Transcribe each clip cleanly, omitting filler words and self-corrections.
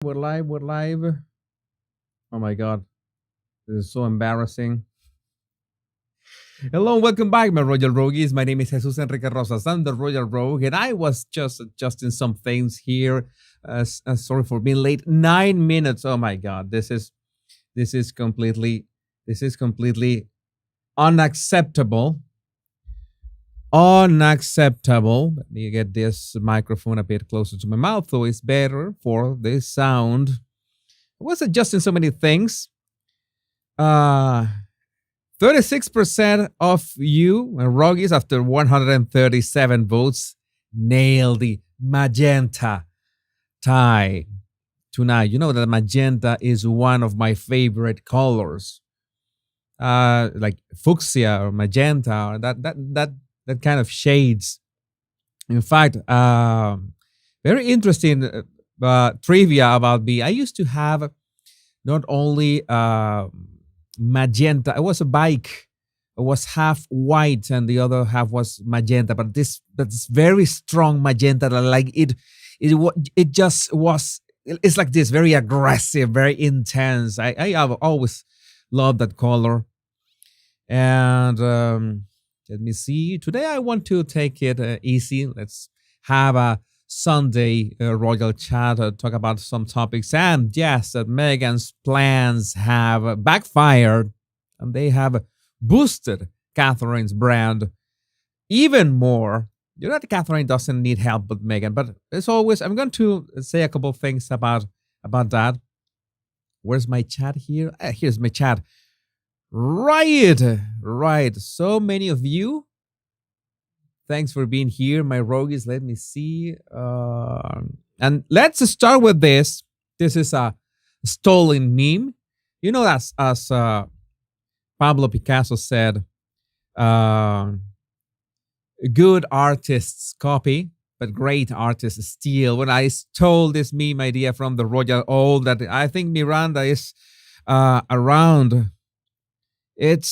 We're live. Oh my god, this is so embarrassing. Hello, welcome back, my Royal Rogues. My name is Jesus Enrique Rosas. I'm the Royal Rogue, and I was just adjusting some things here. Sorry for being late. 9 minutes. Oh my god, this is completely unacceptable. Unacceptable. Let me get this microphone a bit closer to my mouth so it's better for the sound. I was adjusting so many things. 36% of you Roggies after 137 votes nailed the magenta tie tonight. You know that magenta is one of my favorite colors. Like fuchsia or magenta or that kind of shades. In fact, very interesting trivia about me. I used to have not only magenta. It was a bike. It was half white and the other half was magenta. But that's very strong magenta. Like it just was. It's like this, very aggressive, very intense. I have always loved that color. And let me see. Today I want to take it easy. Let's have a Sunday royal chat, talk about some topics. And yes, that Meghan's plans have backfired and they have boosted Catherine's brand even more. You know that Catherine doesn't need help with Meghan, but as always, I'm going to say a couple of things about that. Where's my chat here? Here's my chat. Right. So many of you. Thanks for being here, my rogues. Let me see. And let's start with this. This is a stolen meme. You know, as Pablo Picasso said, good artists copy, but great artists steal. When I stole this meme idea from the Royal Old, that I think Miranda is around. It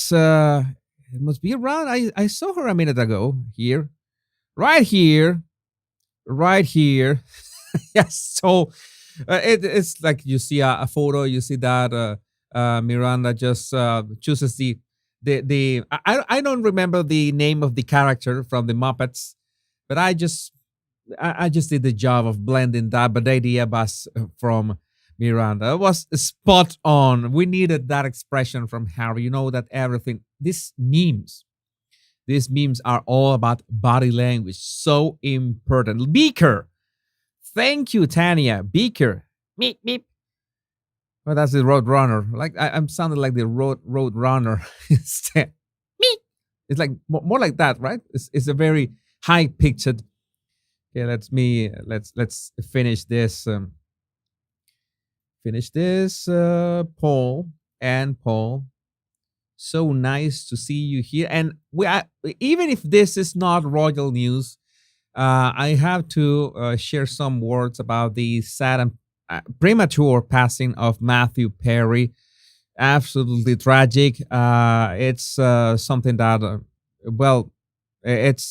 must be around. I saw her a minute ago here. Right here. Yes. So it's like you see a photo, you see that Miranda just chooses I don't remember the name of the character from the Muppets, but I just did the job of blending that, but the idea was from Miranda. It was spot on. We needed that expression from Harry. You know that everything, these memes are all about body language. So important. Beaker. Thank you, Tanya. Beaker. Meep, meep. Well, that's the road runner. Like I'm sounding like the road runner instead. Meep. It's like more like that, right? It's a very high pitched. Okay, let's finish this. Paul. So nice to see you here. And even if this is not royal news, I have to share some words about the sad and premature passing of Matthew Perry. Absolutely tragic. It's something that, it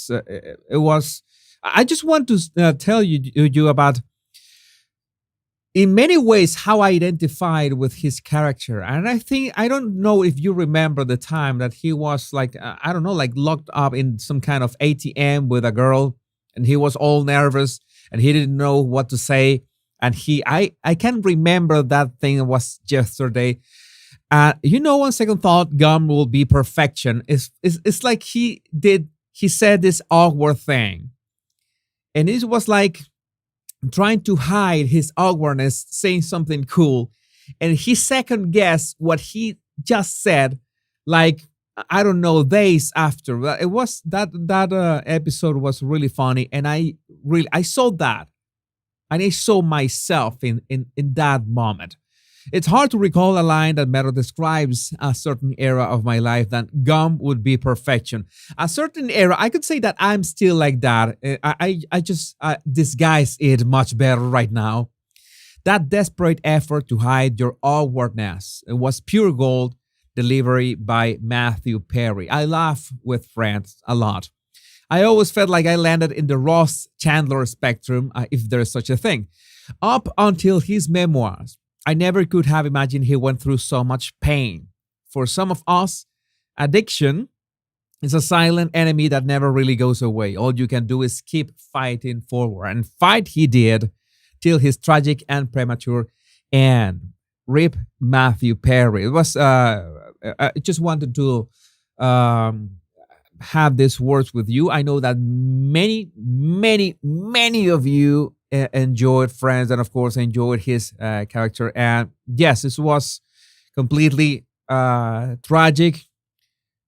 was. I just want to tell you about, in many ways, how I identified with his character. And I don't know if you remember the time that he was like, I don't know, like locked up in some kind of ATM with a girl, and he was all nervous and he didn't know what to say. And I can remember that thing was yesterday. On second thought, gum will be perfection. It's like he said this awkward thing. And it was like trying to hide his awkwardness, saying something cool. And he second guessed what he just said, like, I don't know, days after. It was that episode was really funny. And I saw that. And I saw myself in that moment. It's hard to recall a line that better describes a certain era of my life than gum would be perfection. A certain era, I could say that I'm still like that. I just disguise it much better right now. That desperate effort to hide your awkwardness, it was pure gold delivery by Matthew Perry. I laugh with friends a lot. I always felt like I landed in the Ross Chandler spectrum, if there's such a thing. Up until his memoirs, I never could have imagined he went through so much pain. For some of us, addiction is a silent enemy that never really goes away. All you can do is keep fighting forward. And fight he did till his tragic and premature end. Rip Matthew Perry. It was, I just wanted to um, have these words with you. I know that many of you enjoyed Friends and, of course, enjoyed his character. And yes, this was completely tragic,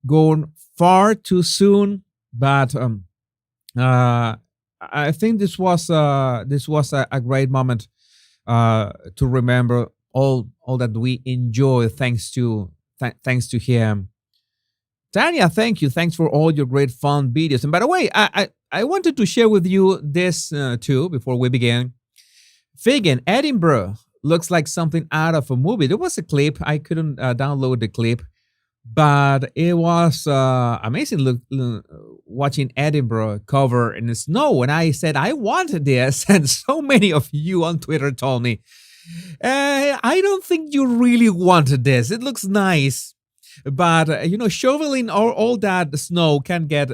going far too soon. But I think this was a great moment to remember all that we enjoy thanks to him. Tanya, thank you. Thanks for all your great fun videos. And by the way, I wanted to share with you this too before we begin. Figan, Edinburgh looks like something out of a movie. There was a clip. I couldn't download the clip, but it was amazing watching Edinburgh cover in the snow. And I said, I wanted this. And so many of you on Twitter told me, I don't think you really wanted this. It looks nice. But, shoveling all that snow can get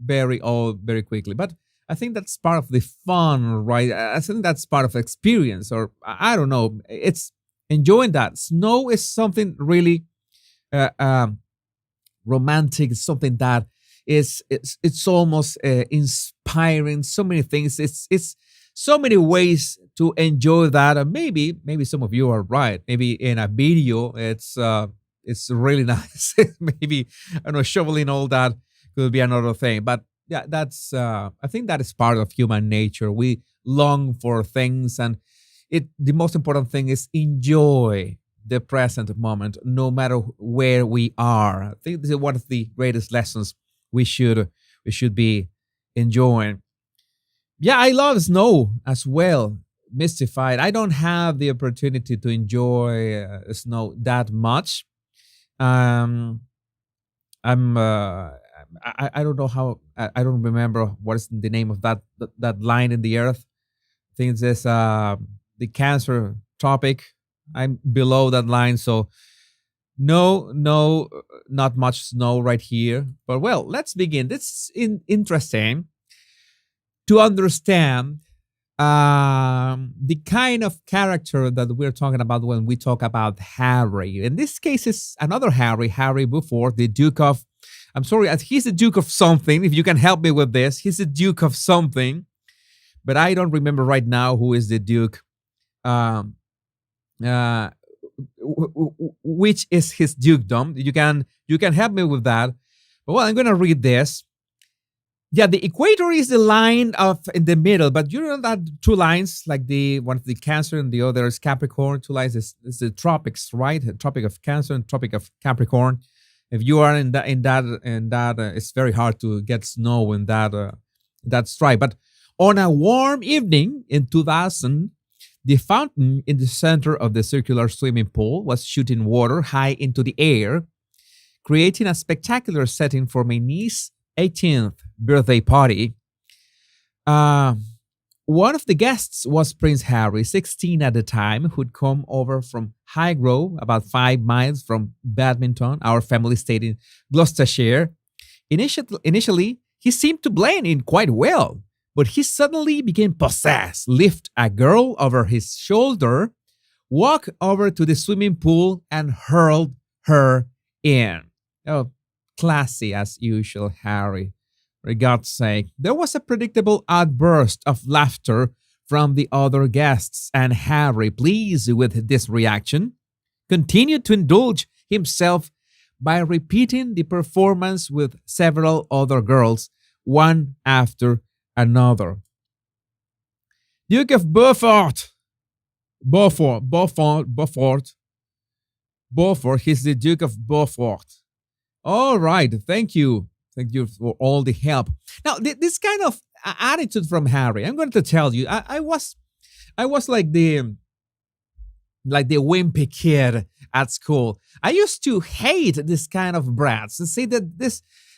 very old very quickly. But I think that's part of the fun, right? I think that's part of the experience. Or I don't know. It's enjoying that. Snow is something really romantic. It's something that it's almost inspiring. So many things. It's so many ways to enjoy that. And maybe some of you are right. Maybe in a video, it's really nice. Maybe, I don't know, shoveling all that could be another thing. But yeah, that's I think that is part of human nature. We long for things, and the most important thing is enjoy the present moment, no matter where we are. I think this is one of the greatest lessons we should be enjoying. Yeah, I love snow as well. Mystified. I don't have the opportunity to enjoy snow that much. I'm I don't know how I don't remember what is the name of that line in the earth. I think it's this the Cancer topic. I'm below that line, so no, not much snow right here. But well, let's begin. This is interesting to understand the kind of character that we're talking about when we talk about Harry. In this case, it's another Harry Beaufort, the Duke of, I'm sorry, he's the Duke of something. If you can help me with this, he's the Duke of something, but I don't remember right now who is the Duke, which is his dukedom. You can help me with that. But well, I'm going to read this. Yeah, the equator is the line of in the middle, but you know that two lines, like the one of the Cancer and the other is Capricorn. Two lines is the tropics, right? The Tropic of Cancer and Tropic of Capricorn. If you are in that, it's very hard to get snow in that stripe. But on a warm evening in 2000, the fountain in the center of the circular swimming pool was shooting water high into the air, creating a spectacular setting for my niece's 18th birthday party. One of the guests was Prince Harry, 16 at the time, who'd come over from Highgrove, about 5 miles from Badminton. Our family stayed in Gloucestershire. Initially, he seemed to blend in quite well, but he suddenly became possessed, lift a girl over his shoulder, walk over to the swimming pool, and hurled her in. Oh, classy as usual, Harry. For God's sake. There was a predictable outburst of laughter from the other guests, and Harry, pleased with this reaction, continued to indulge himself by repeating the performance with several other girls, one after another. Duke of Beaufort. Beaufort. He's the Duke of Beaufort. All right. Thank you. Thank you for all the help. Now, this kind of attitude from Harry, I'm going to tell you, I was like the wimpy kid at school. I used to hate this kind of brats and say that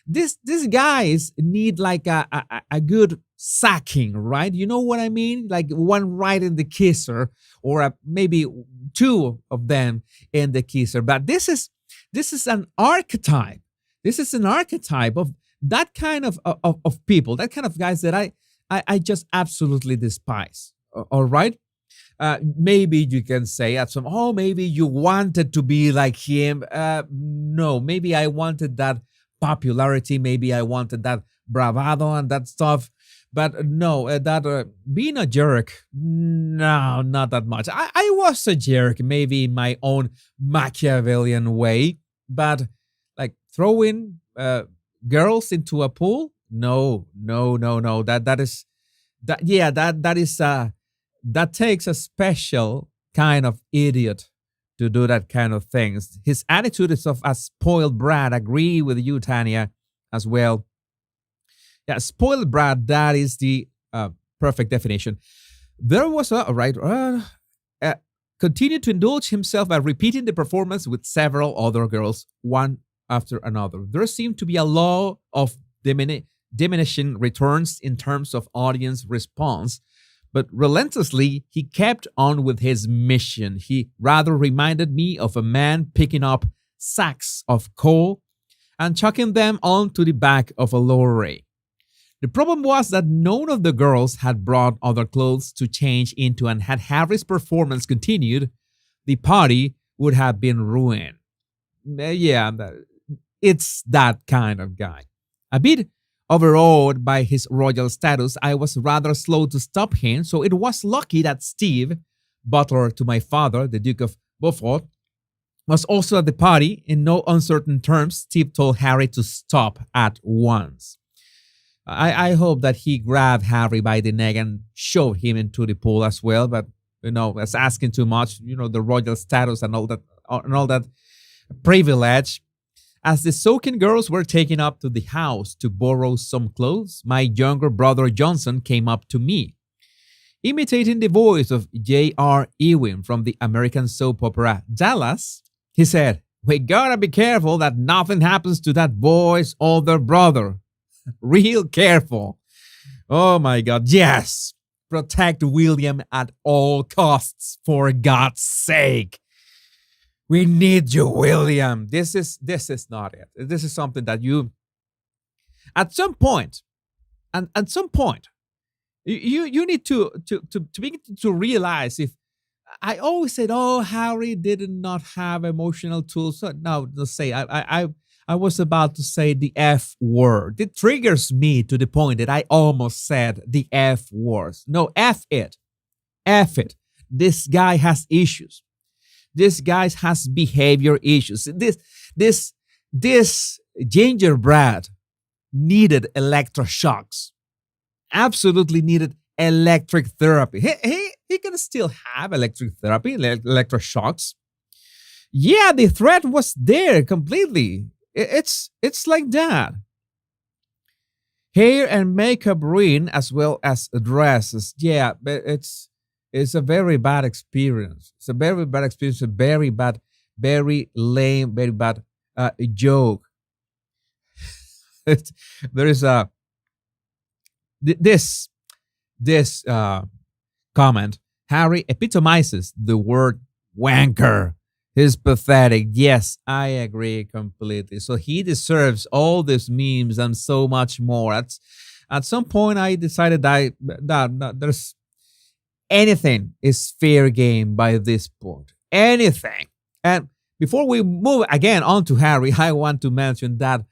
these guys need like a good sacking, right? You know what I mean? Like one right in the kisser, or maybe two of them in the kisser. But this is an archetype. This is an archetype of that kind of people, that kind of guys that I just absolutely despise. All right. Maybe you can say at some, oh, maybe you wanted to be like him. No, maybe I wanted that popularity. Maybe I wanted that bravado and that stuff. But no, that being a jerk, no, not that much. I was a jerk, maybe in my own Machiavellian way, but like throwing girls into a pool, no, no, no, no. That is that. Yeah, that is that takes a special kind of idiot to do that kind of things. His attitude is of a spoiled brat. Agree with you, Tanya, as well. Yeah, spoiled brat. That is the perfect definition. There was a right. Continued to indulge himself by repeating the performance with several other girls, one after another. There seemed to be a law of diminishing returns in terms of audience response, but relentlessly he kept on with his mission. He rather reminded me of a man picking up sacks of coal and chucking them onto the back of a lorry. The problem was that none of the girls had brought other clothes to change into, and had Harry's performance continued, the party would have been ruined. Yeah, it's that kind of guy. A bit overawed by his royal status, I was rather slow to stop him, so it was lucky that Steve, butler to my father, the Duke of Beaufort, was also at the party. In no uncertain terms, Steve told Harry to stop at once. I hope that he grabbed Harry by the neck and shoved him into the pool as well, but that's asking too much. The royal status and all that privilege. As the soaking girls were taken up to the house to borrow some clothes, my younger brother Johnson came up to me. Imitating the voice of J.R. Ewing from the American soap opera Dallas, he said, "We gotta be careful that nothing happens to that boy's older brother. Real careful." Oh my God, yes! Protect William at all costs, for God's sake. We need you, William. This is not it. This is something that you, at some point, and at some point, you need to begin to realize. If I always said, "Oh, Harry did not have emotional tools," so now let's say I was about to say the F word. It triggers me to the point that I almost said the F words. No, F it. F it. This guy has issues. This guy has behavior issues. This gingerbread needed electroshocks. Absolutely needed electric therapy. He can still have electric therapy, electroshocks. Yeah, the threat was there completely. It's like that. Hair and makeup ruin as well as dresses. Yeah, but it's a very bad experience. It's a very bad experience. A very bad, very lame, very bad joke. There is a this comment. Harry epitomizes the word wanker. He's pathetic. Yes, I agree completely. So he deserves all these memes and so much more. At some point, I decided that there's anything is fair game by this point. Anything. And before we move again on to Harry, I want to mention that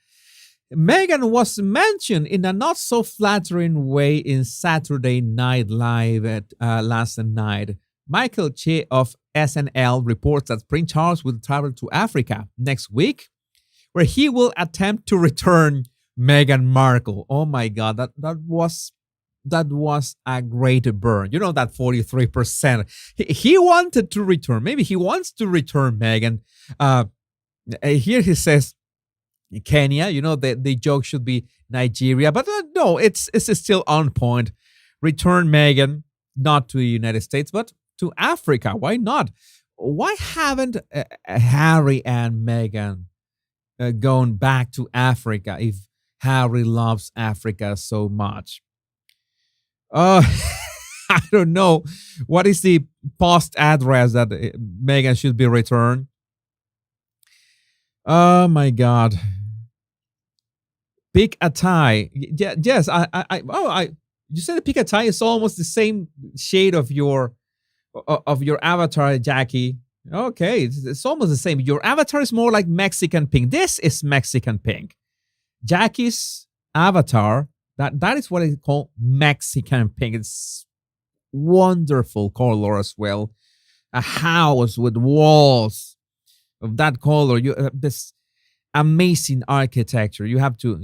Meghan was mentioned in a not so flattering way in Saturday Night Live last night. Michael Che of SNL reports that Prince Charles will travel to Africa next week, where he will attempt to return Meghan Markle. Oh my God, that was a great burn. That 43%. He wanted to return. Maybe he wants to return Meghan. Here he says Kenya. The joke should be Nigeria, but no, it's still on point. Return Meghan, not to the United States, but to Africa. Why not? Why haven't Harry and Meghan gone back to Africa? Harry loves Africa so much. Uh, I don't know. What is the post address that Meghan should be returned? Oh my God. Pick a tie. Yes, you said pick a tie is almost the same shade of your avatar, Jackie. Okay, it's almost the same. Your avatar is more like Mexican pink. This is Mexican pink. Jackie's avatar, that is what I call Mexican pink. It's wonderful color as well. A house with walls of that color. You this amazing architecture. You have to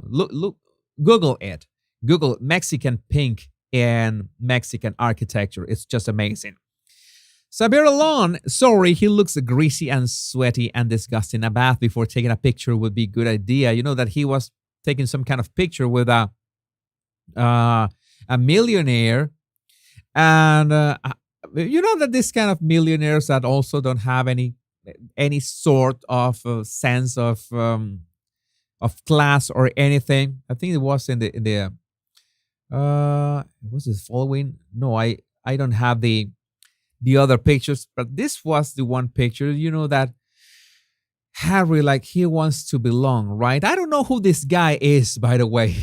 look Google it. Google Mexican pink and Mexican architecture. It's just amazing. Sabir Alon, sorry, he looks greasy and sweaty and disgusting. A bath before taking a picture would be a good idea. You know that he was taking some kind of picture with a millionaire, and you know that this kind of millionaires that also don't have any sort of sense of class or anything. I think it was in the was it following? No, I don't have the other pictures, but this was the one picture. You know that Harry, like, he wants to belong, right? I don't know who this guy is, by the way.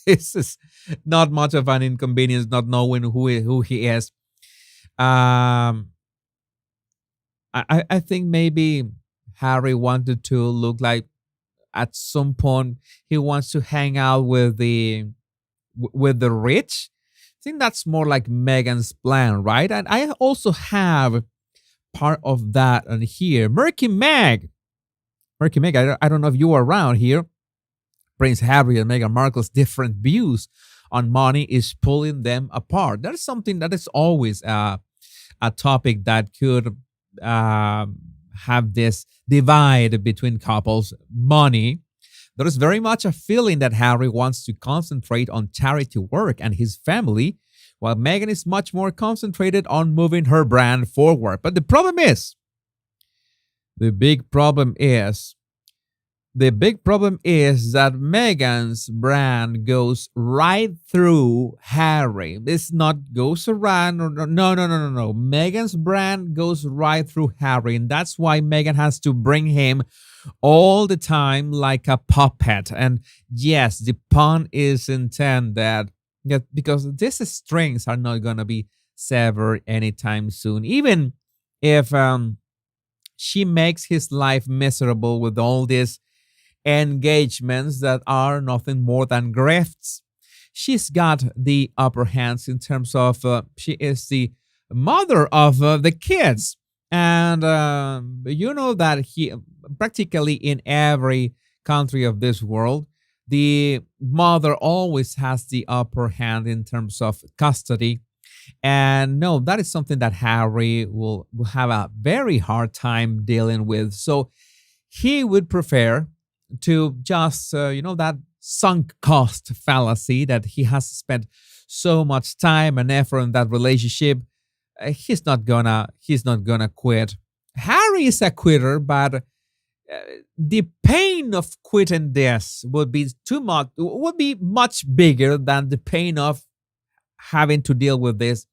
It's just not much of an inconvenience not knowing who he is. I think maybe Harry wanted to look like at some point he wants to hang out with the rich. I think that's more like Meghan's plan, right? And I also have part of that on here. Murky Meg, I don't know if you are around here. Prince Harry and Meghan Markle's different views on money is pulling them apart. That is something that is always a topic that could have this divide between couples. Money. There is very much a feeling that Harry wants to concentrate on charity work and his family, while Meghan is much more concentrated on moving her brand forward. But the big problem is that Meghan's brand goes right through Harry. This not goes around. No. Meghan's brand goes right through Harry, and that's why Meghan has to bring him all the time like a puppet. And yes, the pun is intended, because these strings are not going to be severed anytime soon. Even if she makes his life miserable with all these engagements that are nothing more than grifts, she's got the upper hands in terms of she is the mother of the kids. And you know that he practically in every country of this world, the mother always has the upper hand in terms of custody. And no, that is something that Harry will have a very hard time dealing with. So he would prefer to just, that sunk cost fallacy that he has spent so much time and effort in that relationship. He's not gonna quit. Harry is a quitter, but the pain of quitting this would be much bigger than the pain of having to deal with this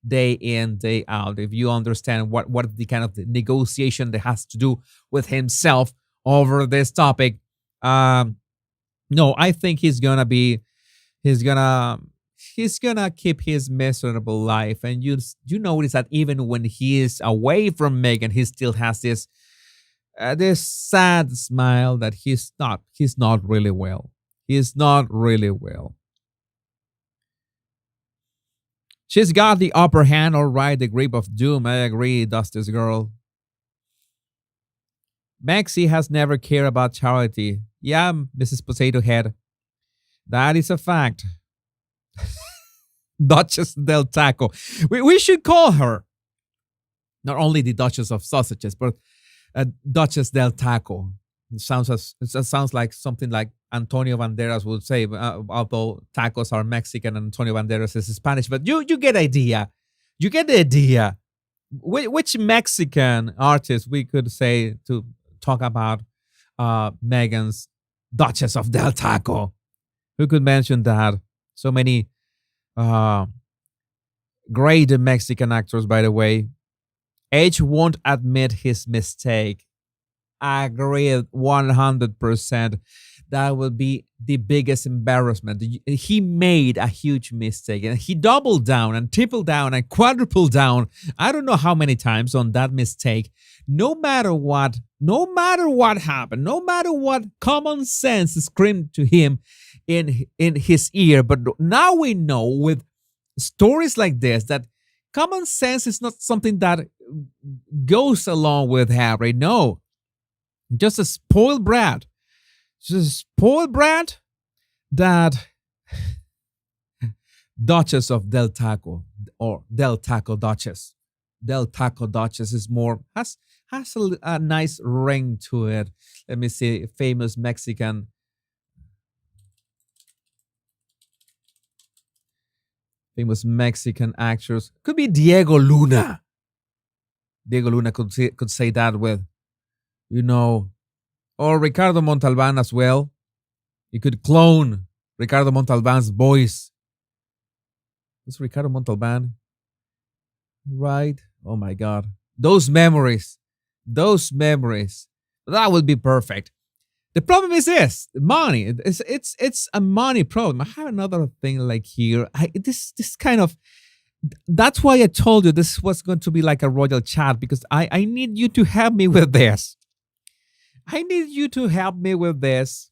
day in, day out. If you understand what the kind of negotiation that has to do with himself over this topic. No, I think he's gonna keep his miserable life. And you notice that even when he is away from Meghan, he still has this sad smile that he's not really well. He's not really well. She's got the upper hand, all right, the grip of doom. I agree, Dusty's girl. Maxie has never cared about charity. Yeah, Mrs. Potato Head. That is a fact. Duchess del Taco. We should call her not only the Duchess of Sausages, but Duchess del Taco. It sounds like something like Antonio Banderas would say, although tacos are Mexican and Antonio Banderas is Spanish. But you get the idea. You get the idea. Which Mexican artist we could say to talk about Meghan's Duchess of Del Taco. Who could mention that? So many uh, great Mexican actors, by the way. Edge won't admit his mistake. I agree 100%. That will be the biggest embarrassment. He made a huge mistake and he doubled down and tripled down and quadrupled down. I don't know how many times on that mistake. No matter what happened, no matter what common sense screamed to him in his ear. But now we know with stories like this that common sense is not something that goes along with Harry. No, just a spoiled brat. Just a spoiled brat that Duchess of Del Taco or Del Taco Duchess. Del Taco Duchess is more has a nice ring to it. Let me see, famous Mexican actors. Could be Diego Luna. Diego Luna could say that with, you know, or Ricardo Montalban as well. You could clone Ricardo Montalban's voice. Who's Ricardo Montalban? Right? Oh my God. Those memories. Those memories. That would be perfect. The problem is this: money. It's a money problem. I have another thing like here. This kind of. That's why I told you this was going to be like a royal chat, because I need you to help me with this. I need you to help me with this.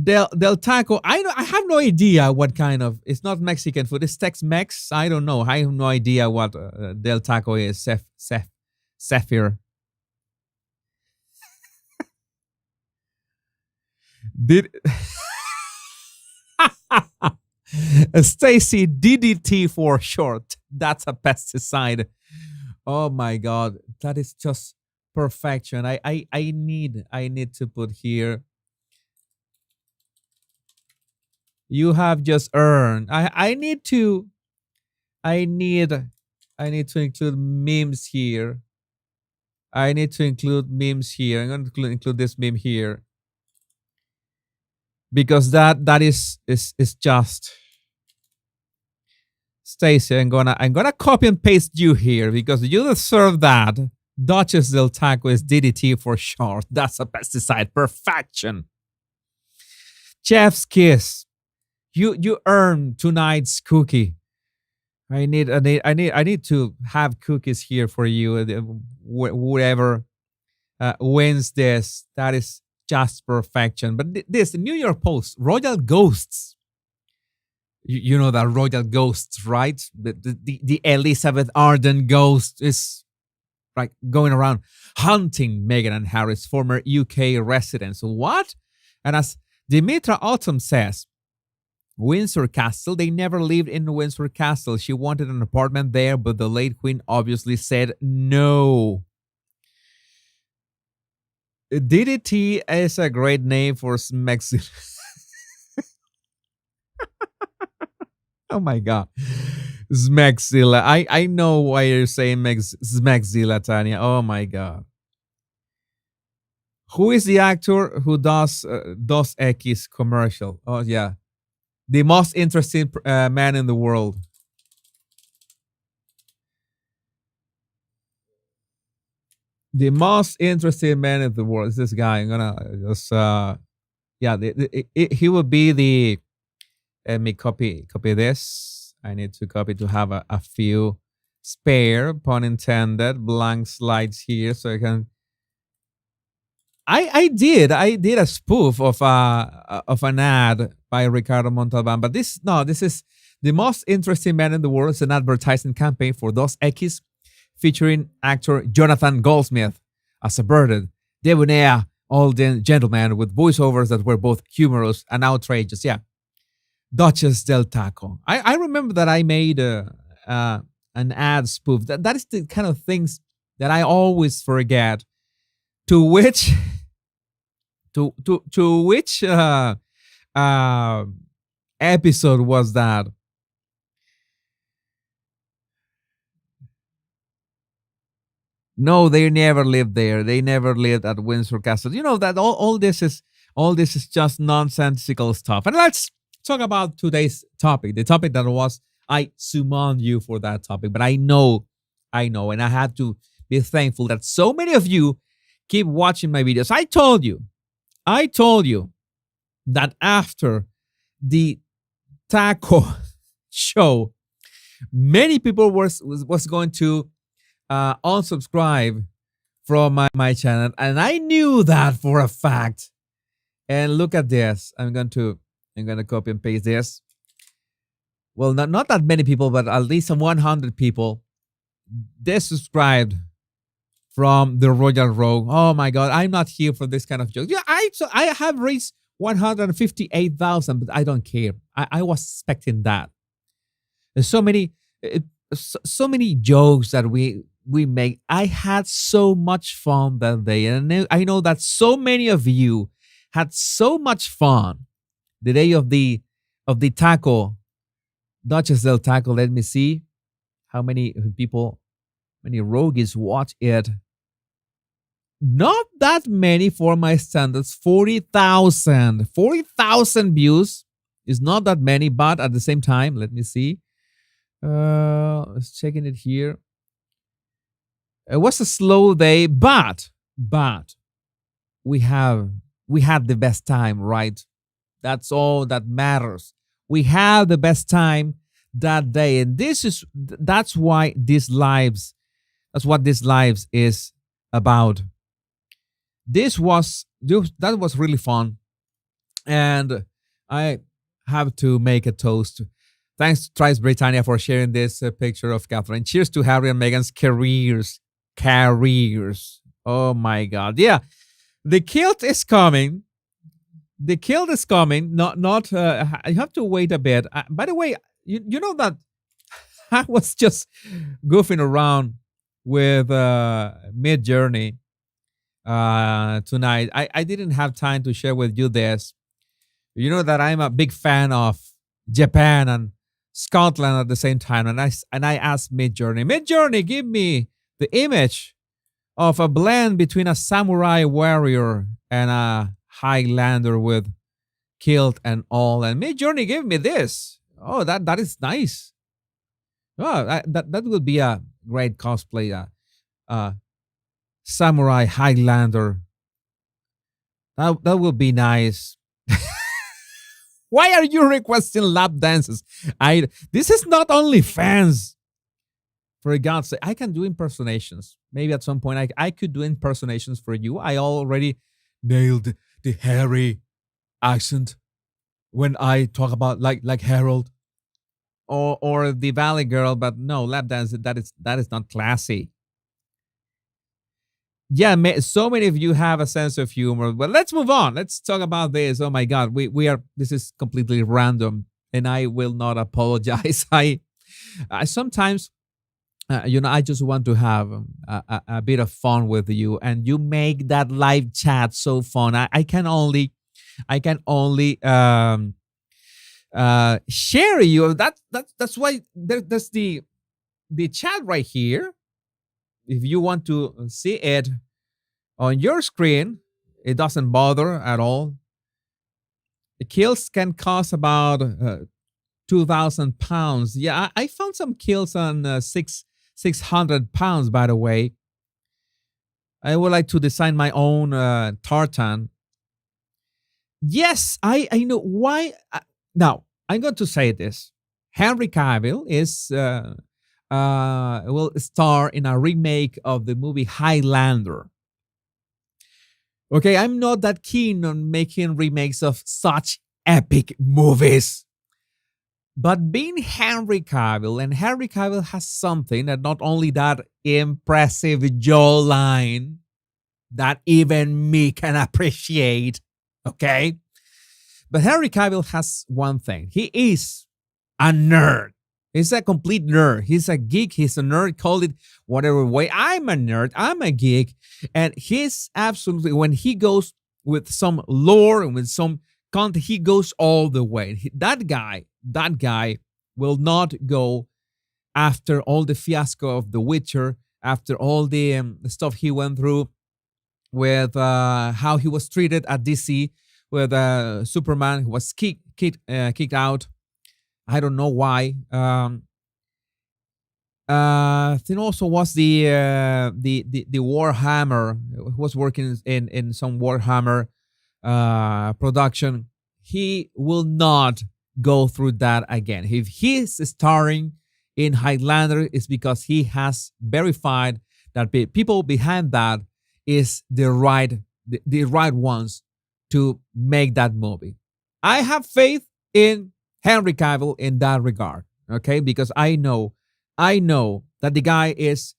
Del Taco. I have no idea what kind of. It's not Mexican food. It's Tex-Mex. I don't know. I have no idea what Del Taco is. Sapphire. Did Stacy DDT for short? That's a pesticide. Oh my God, that is just perfection. I need to put here. You have just earned. I need to include memes here. I need to include memes here. I'm going to include this meme here because that is just. Stacy, I'm gonna copy and paste you here because you deserve that. Duchess del Taco is DDT for short. That's a pesticide. Perfection. Chef's kiss. You earn tonight's cookie. I need to have cookies here for you. Whoever wins this, that is just perfection. But this, the New York Post, Royal Ghosts. You know that Royal Ghosts, right? The Elizabeth Arden ghost is like going around hunting Meghan and Harry's former UK residence. What? And as Dimitra Autumn says, Windsor Castle, they never lived in Windsor Castle. She wanted an apartment there, but the late queen obviously said no. DDT is a great name for Smexil. Oh my God. Smexilla. I know why you're saying Smexilla, Tanya. Oh my God. Who is the actor who does Dos Equis commercial? Oh yeah. The most interesting man in the world. The most interesting man in the world is this guy. I'm gonna just yeah. He will be the. Let me copy this. I need to copy to have a few spare, pun intended, blank slides here so I can. I did a spoof of an ad by Ricardo Montalban, but this is the most interesting man in the world. It's an advertising campaign for Dos Equis, featuring actor Jonathan Goldsmith as a birded, debonair old gentleman with voiceovers that were both humorous and outrageous. Yeah, Duchess del Taco. I remember that I made an ad spoof. That is the kind of things that I always forget. To which episode was that? No, they never lived there. They never lived at Windsor Castle. You know that all this is just nonsensical stuff. And let's talk about today's topic. The topic that was I summoned you for that topic, but I know, and I had to be thankful that so many of you keep watching my videos. I told you that after the taco show, many people was going to unsubscribe from my channel, and I knew that for a fact. And look at this. I'm gonna copy and paste this. Well, not that many people, but at least 100 people desubscribed from the Royal Rogue. Oh my God, I'm not here for this kind of joke. Yeah, I have reached 158,000, but I don't care. I was expecting that. There's so many jokes that we make. I had so much fun that day, and I know that so many of you had so much fun the day of the taco, Duchess del Taco. Let me see how many people, many rogues watch it. Not that many for my standards. 40,000 views is not that many, but at the same time, let me see. Let's checking it here. It was a slow day, but we had the best time, right? That's all that matters. We had the best time that day, and that's what this lives is about. That was really fun, and I have to make a toast. Thanks to Trice Britannia for sharing this picture of Katherine. Cheers to Harry and Meghan's careers. Oh my God. Yeah. The kilt is coming. Not. You have to wait a bit. By the way, you know that I was just goofing around with Mid-Journey tonight. I didn't have time to share with you this. You know that I'm a big fan of Japan and Scotland at the same time, and I asked Mid-Journey, give me the image of a blend between a samurai warrior and a Highlander with kilt and all. And Mid-Journey gave me this. Oh, that is nice. Oh, that would be a great cosplay. Samurai Highlander. That would be nice. Why are you requesting lap dances? This is not only fans. For God's sake, I can do impersonations. Maybe at some point I could do impersonations for you. I already nailed the Harry accent when I talk about like Harold or the Valley Girl, but no, lap dance, that is not classy. Yeah, so many of you have a sense of humor. But let's move on. Let's talk about this. Oh my God, this is completely random, and I will not apologize. I sometimes, I just want to have a bit of fun with you, and you make that live chat so fun. I can only share you. That's why there's the chat right here. If you want to see it on your screen, it doesn't bother at all. The kills can cost about £2,000. Yeah, I found some kills on £600. By the way, I would like to design my own tartan. Yes, I know why. Now I'm going to say this: Henry Cavill will star in a remake of the movie Highlander. Okay, I'm not that keen on making remakes of such epic movies. But being Henry Cavill, and Henry Cavill has something that not only that impressive jawline that even me can appreciate, okay? But Henry Cavill has one thing. He is a nerd. He's a complete nerd. He's a geek. He's a nerd. Call it whatever way. I'm a nerd. I'm a geek. And he's absolutely, when he goes with some lore and with some content, he goes all the way. That guy will not go after all the fiasco of The Witcher after all the stuff he went through with how he was treated at DC with Superman, who was kicked out. I don't know why. Then also was the Warhammer. He was working in some Warhammer production. He will not go through that again. If he's starring in Highlander, it's because he has verified that the people behind that is the right ones to make that movie. I have faith in Henry Cavill in that regard, okay? Because I know that the guy is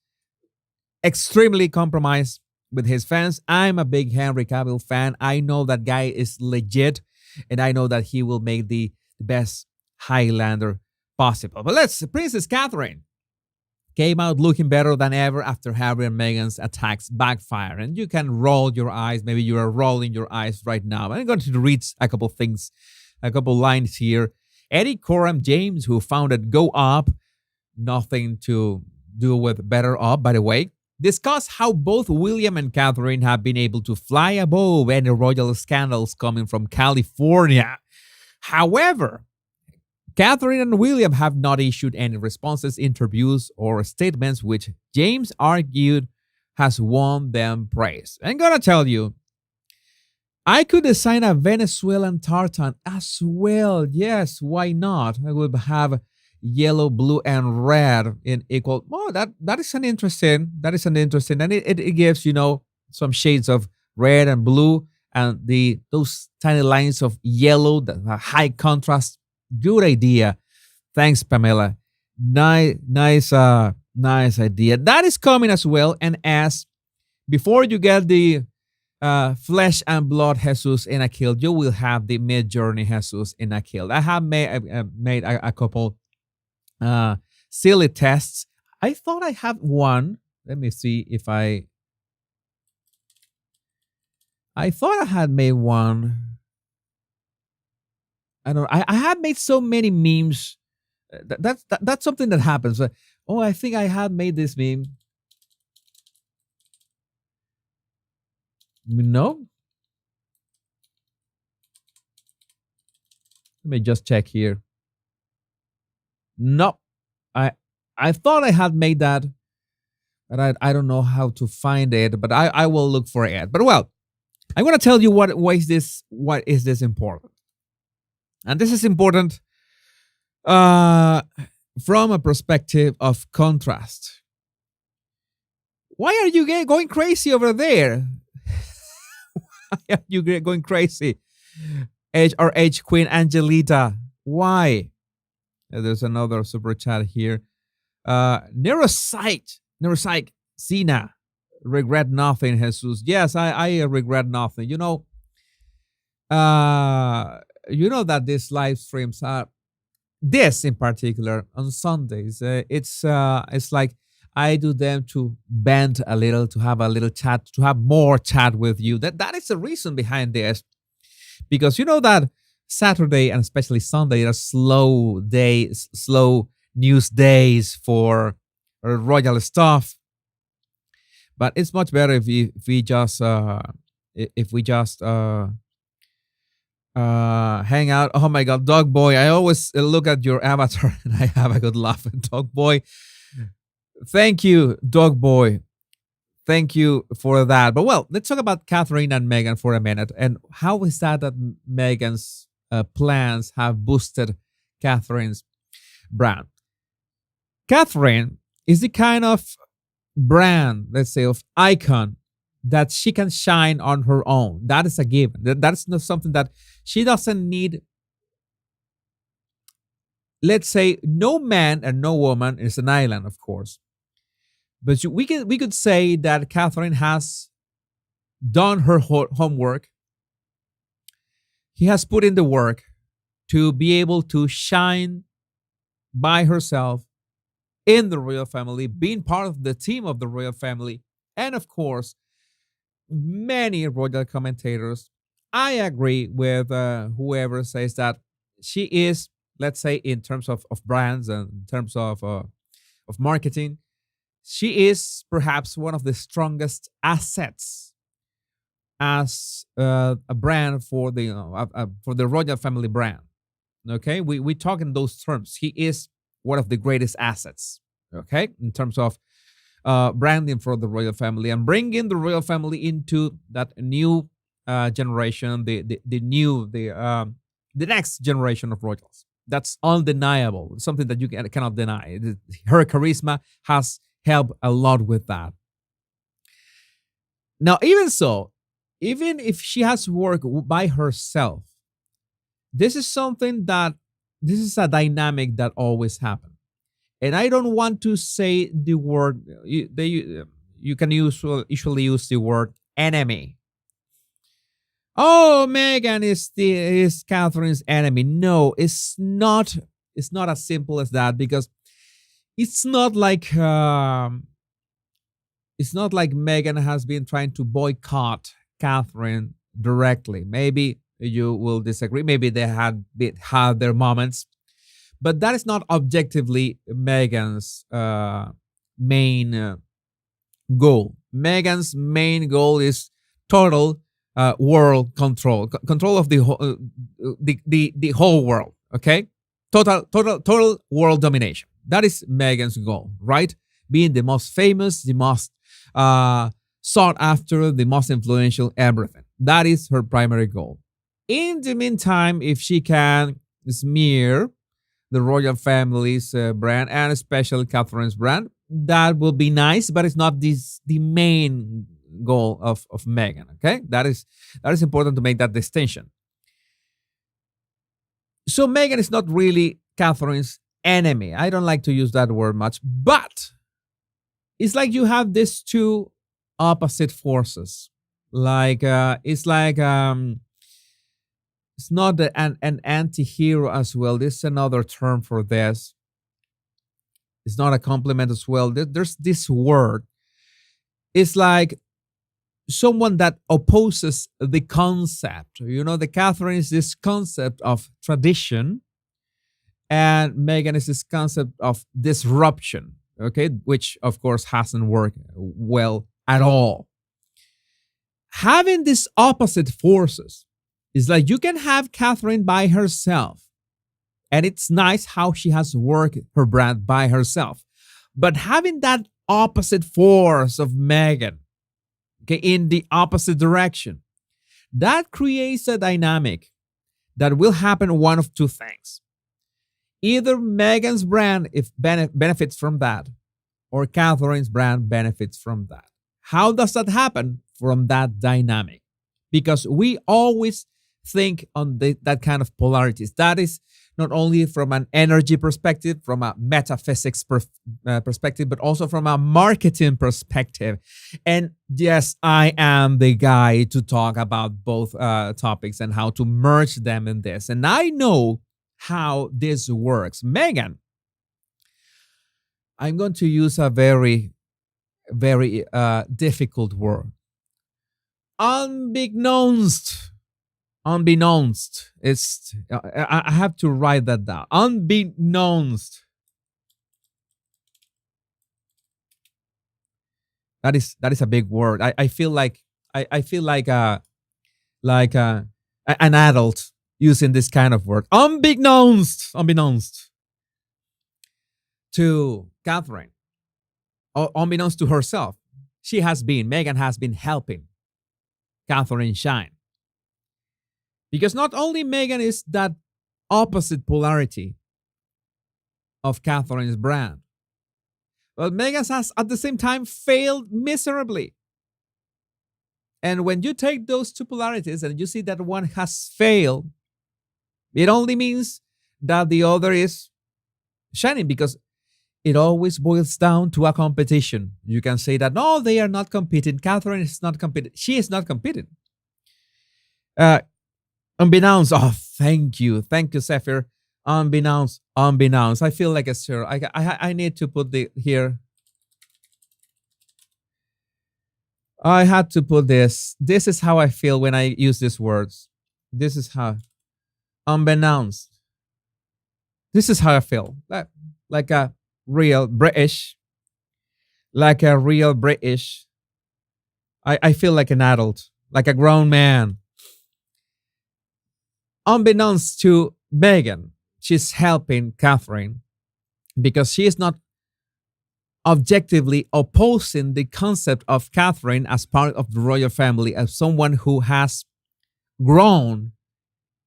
extremely compromised with his fans. I'm a big Henry Cavill fan. I know that guy is legit, and I know that he will make the best Highlander possible. But Princess Catherine came out looking better than ever after Harry and Meghan's attacks backfire. And you can roll your eyes. Maybe you are rolling your eyes right now. I'm going to read a couple things, a couple lines here. Eddie Coram James, who founded Go Up, nothing to do with Better Up, by the way, discuss how both William and Katherine have been able to fly above any royal scandals coming from California. However, Katherine and William have not issued any responses, interviews, or statements, which James argued has won them praise. I'm going to tell you, I could design a Venezuelan tartan as well. Yes, why not? I would have yellow, blue, and red in equal. Oh, that is an interesting. And it gives, some shades of red and blue and those tiny lines of yellow, the high contrast. Good idea. Thanks, Pamela. Nice idea. That is coming as well. And as before you get the flesh and blood Jesus in a kill, you will have the mid-journey Jesus in a kill. I have made a couple silly tests. I thought I have one. Let me see if I thought I had made one. I don't. I have made so many memes. That's something that happens. Oh, I think I had made this meme. No. Let me just check here. No, I thought I had made that, but I don't know how to find it. But I will look for it. But well, I'm gonna tell you what is this important. And this is important from a perspective of contrast. Why are you going crazy over there? Why are you going crazy? H Queen Angelita. Why? There's another super chat here. Neuropsych, Sina. Regret nothing, Jesus. Yes, I regret nothing. That these live streams are, this in particular on Sundays, it's like I do them to bend a little, to have a little chat, to have more chat with you. That is the reason behind this, because that Saturday and especially Sunday are slow news days for royal stuff. But it's much better if we just hang out. Oh my God, Dog Boy! I always look at your avatar and I have a good laugh. Dog Boy, thank you, Dog Boy. Thank you for that. But well, let's talk about Katherine and Meghan for a minute. And how is that Meghan's plans have boosted Katherine's brand? Katherine is the kind of brand, let's say, of icon that she can shine on her own. That is a given. That's not something that she doesn't need. Let's say no man and no woman is an island, of course. But we could say that Katherine has done her homework. He has put in the work to be able to shine by herself in the royal family, being part of the team of the royal family, and of course, many royal commentators. I agree with whoever says that she is, let's say, in terms of brands and in terms of marketing, She is perhaps one of the strongest assets as a brand for the royal family brand. Okay, we talk in those terms. He is one of the greatest assets. Okay, in terms of branding for the royal family and bringing the royal family into that new generation, the next generation of royals. That's undeniable. Something that you cannot deny. Her charisma has helped a lot with that. Now, even so, even if she has worked by herself, this is something that this is a dynamic that always happens. And I don't want to say the word. You can usually use the word enemy. Oh, Meghan is Catherine's enemy. No, it's not. It's not as simple as that because it's not like Meghan has been trying to boycott Catherine directly. Maybe you will disagree. Maybe they had their moments, but that is not objectively Meghan's main goal. Meghan's main goal is total world control of the the whole world. Okay, total world domination. That is Meghan's goal, right? Being the most famous, the most sought after, the most influential, everything. That is her primary goal. In the meantime, if she can smear the royal family's brand and especially Catherine's brand, that will be nice, but it's not the main goal of Meghan. Okay, that is important to make that distinction. So Meghan is not really Catherine's enemy. I don't like to use that word much, but it's like you have these two opposite forces. Like it's like it's not an anti-hero as well. This is another term for this. It's not a compliment as well. There's this word. It's like someone that opposes the concept. You know, the Catherine is this concept of tradition, and Meghan is this concept of disruption. Okay, which of course hasn't worked well at all. Having these opposite forces is like you can have Catherine by herself, and it's nice how she has worked her brand by herself. But having that opposite force of Meghan, okay, in the opposite direction, that creates a dynamic that will happen one of two things. Either Meghan's brand if benefits from that, or Catherine's brand benefits from that. How does that happen? From that dynamic. Because we always think on that kind of polarities. That is not only from an energy perspective, from a metaphysics perspective, but also from a marketing perspective. And yes, I am the guy to talk about both topics and how to merge them in this. And I know how this works. Meghan, I'm going to use a very, very difficult word. Unbeknownst. It's I have to write that down. Unbeknownst. That is a big word. I feel like I feel like an adult using this kind of word. Unbeknownst to Catherine, or unbeknownst to herself, Meghan has been helping Catherine shine. Because not only Meghan is that opposite polarity of Catherine's brand, but Meghan has at the same time failed miserably. And when you take those two polarities and you see that one has failed, it only means that the other is shining, because it always boils down to a competition. You can say that, no, they are not competing. Catherine is not competing. She is not competing. Unbeknownst. Oh, thank you, Zephyr. Unbeknownst. I feel like a sir. I need to put the here. I had to put this. This is how I feel when I use these words. This is how. Unbeknownst. This is how I feel. Like a real British. like a real British. I feel like an adult, like a grown man. Unbeknownst to Meghan, she's helping Catherine because she is not objectively opposing the concept of Catherine as part of the royal family, as someone who has grown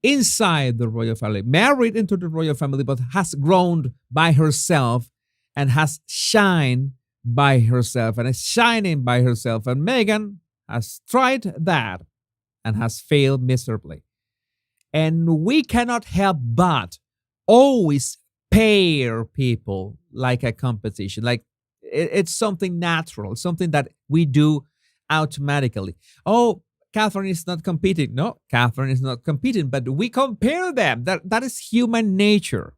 inside the royal family, married into the royal family, but has grown by herself and has shined by herself and is shining by herself. And Meghan has tried that and has failed miserably. And we cannot help but always pair people like a competition. Like it's something natural, something that we do automatically. Oh, Catherine is not competing. No, Catherine is not competing, but we compare them. That is human nature.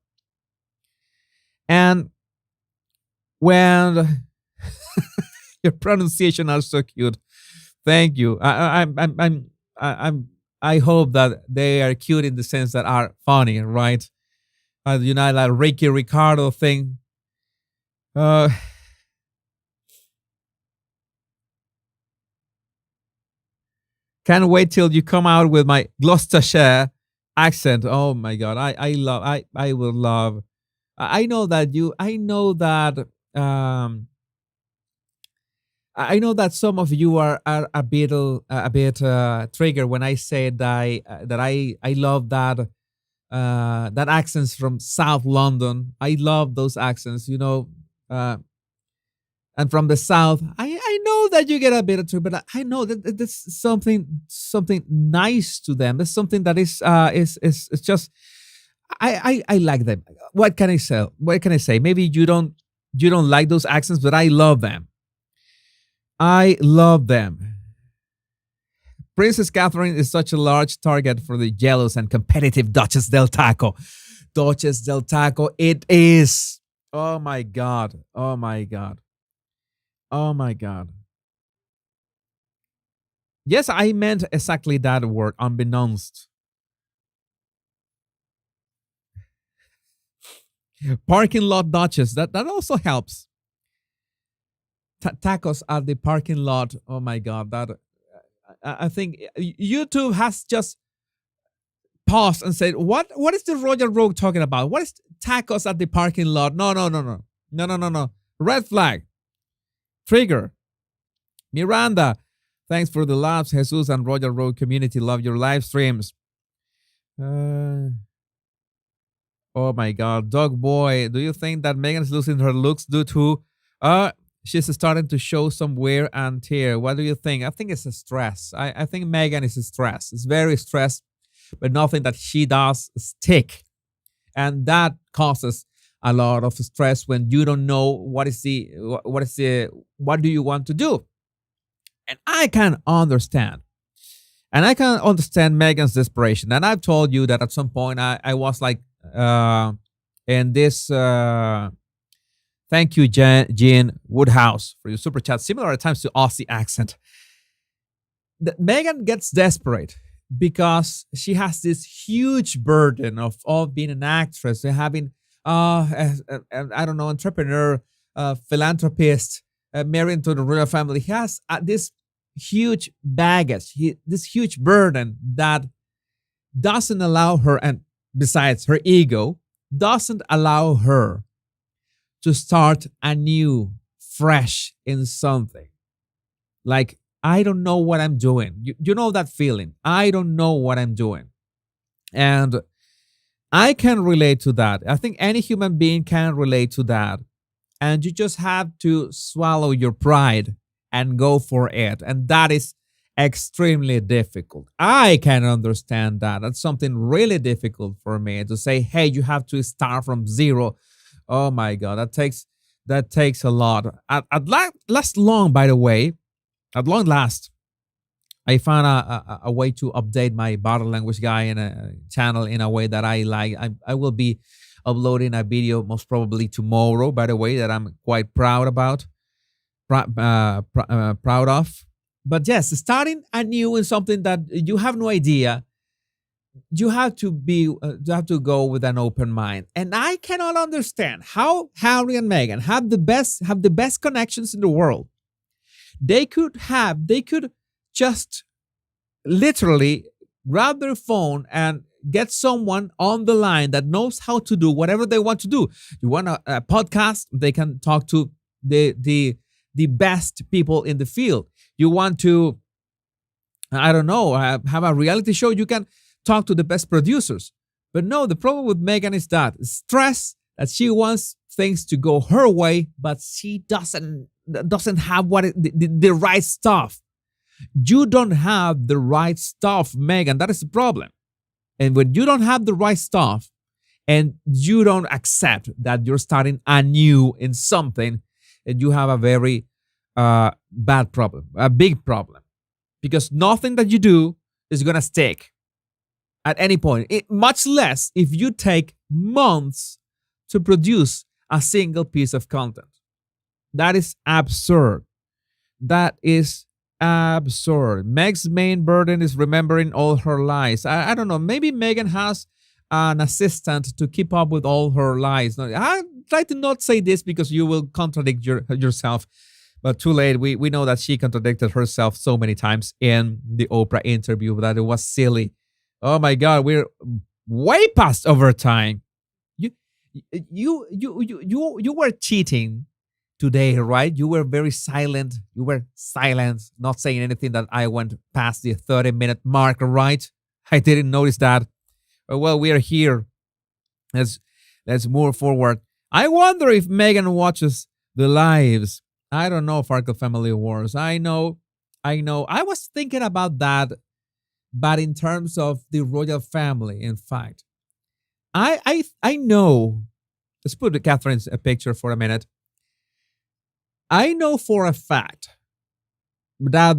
And when your pronunciation are so cute, thank you. I hope that they are cute in the sense that are funny, right? Like Ricky Ricardo thing. Uh, Can't wait till you come out with my Gloucestershire accent. Oh my god, I will love. I know that you. I know that some of you are a bit triggered when I say that I love that accents from South London. I love those accents, and from the south. I know that you get a bit of too, but I know that that's something nice to them. That's something that is just I like them. What can I say? What can I say? Maybe you don't like those accents, but I love them. I love them. Princess Catherine is such a large target for the jealous and competitive Duchess del Taco. Duchess del Taco, it is. Oh my God. Oh my God. Oh my God. Yes, I meant exactly that word, unbeknownst. Parking lot Duchess, that also helps. Tacos at the parking lot. Oh my God. I think YouTube has just paused and said, What is the Royal Rogue talking about? What is tacos at the parking lot? No, no, no, no. No, no, no, no. Red flag. Trigger. Miranda. Thanks for the laughs, Jesus and Royal Road community. Love your live streams. Oh my God. Dog boy, do you think that Meghan is losing her looks due to she's starting to show some wear and tear? What do you think? I think it's a stress. I think Meghan is stressed. It's very stressed, but nothing that she does stick. And that causes a lot of stress when you don't know what do you want to do. And I can understand. And I can understand Meghan's desperation. And I've told you that at some point I was like in this thank you, Jean Woodhouse, for your super chat. Similar at times to Aussie accent. Meghan gets desperate because she has this huge burden of being an actress and having I don't know, entrepreneur, philanthropist, married to the royal family. He has this huge baggage, this huge burden that doesn't allow her, and besides her ego, doesn't allow her to start anew, fresh in something. Like, I don't know what I'm doing. You know that feeling. I don't know what I'm doing. And I can relate to that. I think any human being can relate to that. And you just have to swallow your pride and go for it. And that is extremely difficult. I can understand that. That's something really difficult for me to say, hey, you have to start from zero. Oh my God, that takes a lot. At last long, by the way, at long last, I found a way to update my body language guy in a channel in a way that I like. I will be uploading a video most probably tomorrow, by the way, that I'm quite proud about, proud of. But yes, starting anew in something that you have no idea you have to go with an open mind. And I cannot understand how Harry and Meghan have the best connections in the world. They could just literally grab their phone and get someone on the line that knows how to do whatever they want to do. You want a podcast, they can talk to the best people in the field. You want to, I don't know, have a reality show, you can talk to the best producers. But no, the problem with Meghan is that stress, that she wants things to go her way, but she doesn't have the right stuff. You don't have the right stuff, Meghan. That is the problem. And when you don't have the right stuff and you don't accept that you're starting anew in something, and you have a very bad problem, a big problem, because nothing that you do is going to stick at any point, much less if you take months to produce a single piece of content. That is absurd. That is absurd. Meg's main burden is remembering all her lies. I don't know. Maybe Meghan has an assistant to keep up with all her lies. No, I try to not say this because you will contradict yourself. But too late. We know that she contradicted herself so many times in the Oprah interview that it was silly. Oh my God, we're way past overtime. You you were cheating today, right? You were very silent. You were silent, not saying anything that I went past the 30-minute mark, right? I didn't notice that. Well, we are here. Let's move forward. I wonder if Meghan watches the lives. I don't know, Farkle Family Wars. I know. I was thinking about that, but in terms of the royal family, in fact. I know. Let's put Catherine's picture for a minute. I know for a fact that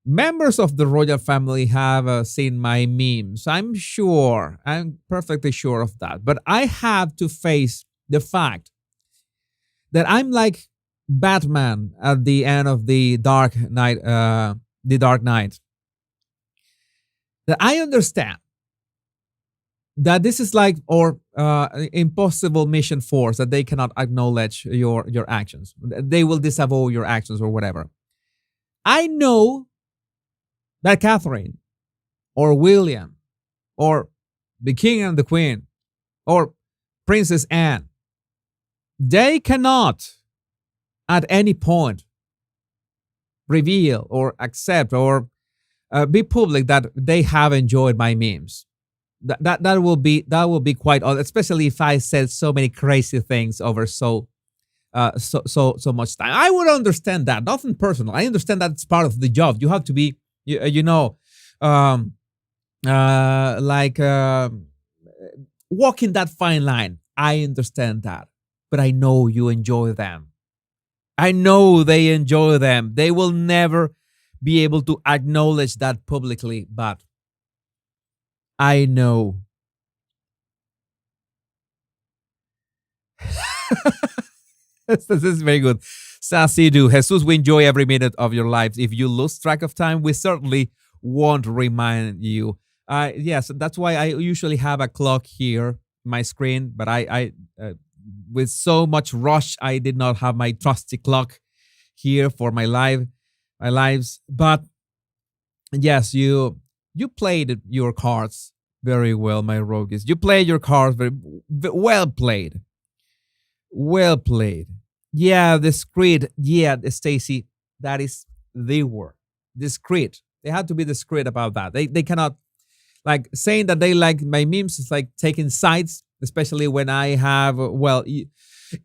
members of the royal family have seen my memes. I'm sure. I'm perfectly sure of that. But I have to face the fact that I'm like Batman at the end of the Dark Knight. That I understand that this is like or impossible mission force, that they cannot acknowledge your actions. They will disavow your actions or whatever. I know that Katherine or William or the king and the queen or Princess Anne, they cannot at any point reveal or accept or be public that they have enjoyed my memes. That will be quite odd, especially if I said so many crazy things over so much time. I would understand that, nothing personal. I understand that it's part of the job. You have to be, walking that fine line. I understand that, but I know you enjoy them. I know they enjoy them. They will never be able to acknowledge that publicly, but I know. This is very good. Sassy do. Jesus, we enjoy every minute of your lives. If you lose track of time, we certainly won't remind you. Yes, that's why I usually have a clock here, my screen, but I with so much rush, I did not have my trusty clock here for my lives. But yes, you played your cards very well, my rogues. You played your cards very well played. Well played. Yeah, discreet. Yeah, Stacy, that is the word. Discreet. They have to be discreet about that. They cannot, like, saying that they like my memes is like taking sides, especially when I have,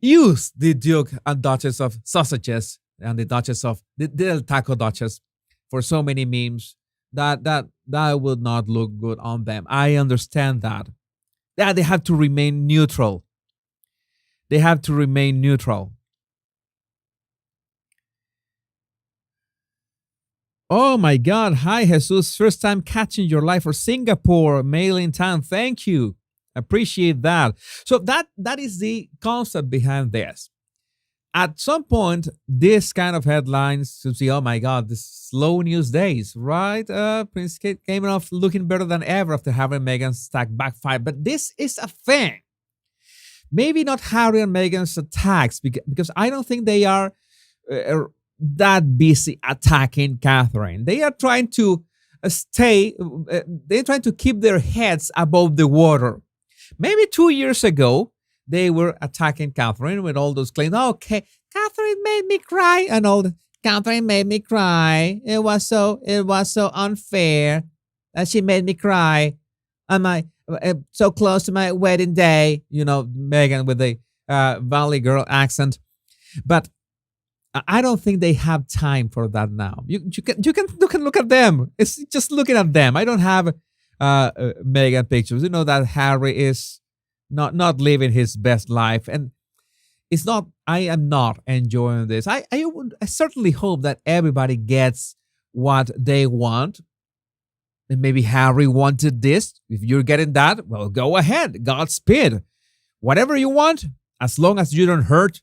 used the Duke and Duchess of Sausages and the Duchess of the Del Taco Duchess for so many memes that would not look good on them. I understand that. Yeah, they have to remain neutral. They have to remain neutral. Oh my God. Hi, Jesus. First time catching your live for Singapore. Mail in town. Thank you. Appreciate that. So that is the concept behind this. at some point, this kind of headlines to see, oh my God, this slow news days, right? Prince Kate came off looking better than ever after having Meghan's attack backfire. But this is a thing. Maybe not Harry and Meghan's attacks, because I don't think they are that busy attacking Catherine. They are trying to they're trying to keep their heads above the water. Maybe 2 years ago, they were attacking Catherine with all those claims. Oh, okay, Catherine made me cry and all that. Catherine made me cry. It was so unfair that she made me cry. Am I so close to my wedding day? Meghan with the Valley Girl accent. But I don't think they have time for that now. You can look at them. It's just looking at them. I don't have Meghan pictures. You know that Harry is not living his best life, and it's not. I am not enjoying this. I certainly hope that everybody gets what they want. And maybe Harry wanted this. If you're getting that, well, go ahead. Godspeed. Whatever you want, as long as you don't hurt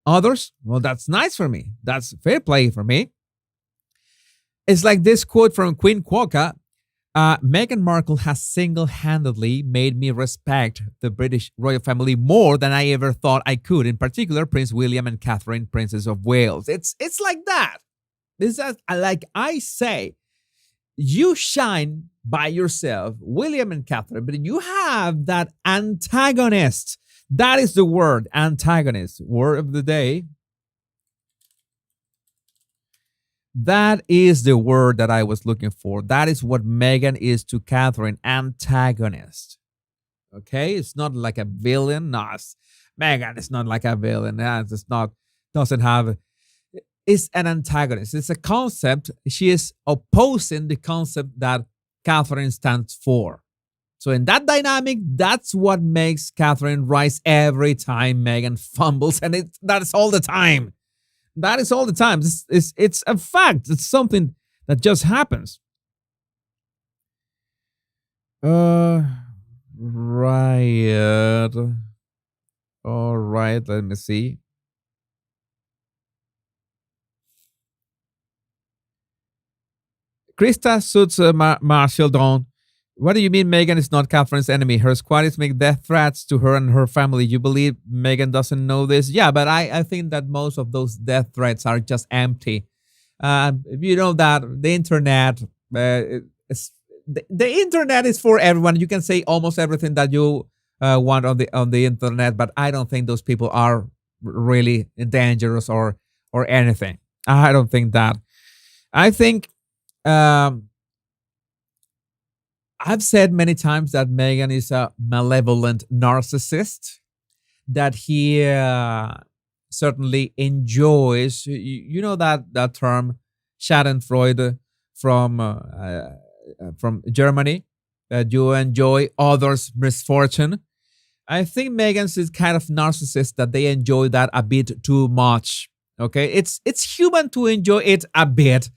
others, well, that's nice for me. That's fair play for me. It's like this quote from Queen Quokka. Meghan Markle has single-handedly made me respect the British royal family more than I ever thought I could, in particular Prince William and Catherine, Princess of Wales. It's like that. It's like I say, you shine by yourself, William and Catherine, but you have that antagonist. That is the word, antagonist. Word of the day. That is the word that I was looking for. That is what Meghan is to Catherine, antagonist. Okay? It's not like a villain. No, Meghan is not like a villain. Doesn't have, it's an antagonist. It's a concept. She is opposing the concept that Catherine stands for. So in that dynamic, that's what makes Catherine rise every time Meghan fumbles. And that's all the time. That is all the time. It's a fact. It's something that just happens. Right. All right, let me see. Krista suits Marshall Dawn. What do you mean Meghan is not Catherine's enemy? Her squaddies make death threats to her and her family. You believe Meghan doesn't know this? Yeah, but I think that most of those death threats are just empty. You know that the internet, the internet is for everyone. You can say almost everything that you want on the internet, but I don't think those people are really dangerous or anything. I don't think that. I think I've said many times that Meghan is a malevolent narcissist, that he certainly enjoys, you know that term, Schadenfreude from Germany, that you enjoy others' misfortune. I think Meghan's is kind of narcissist that they enjoy that a bit too much. Okay, it's human to enjoy it a bit,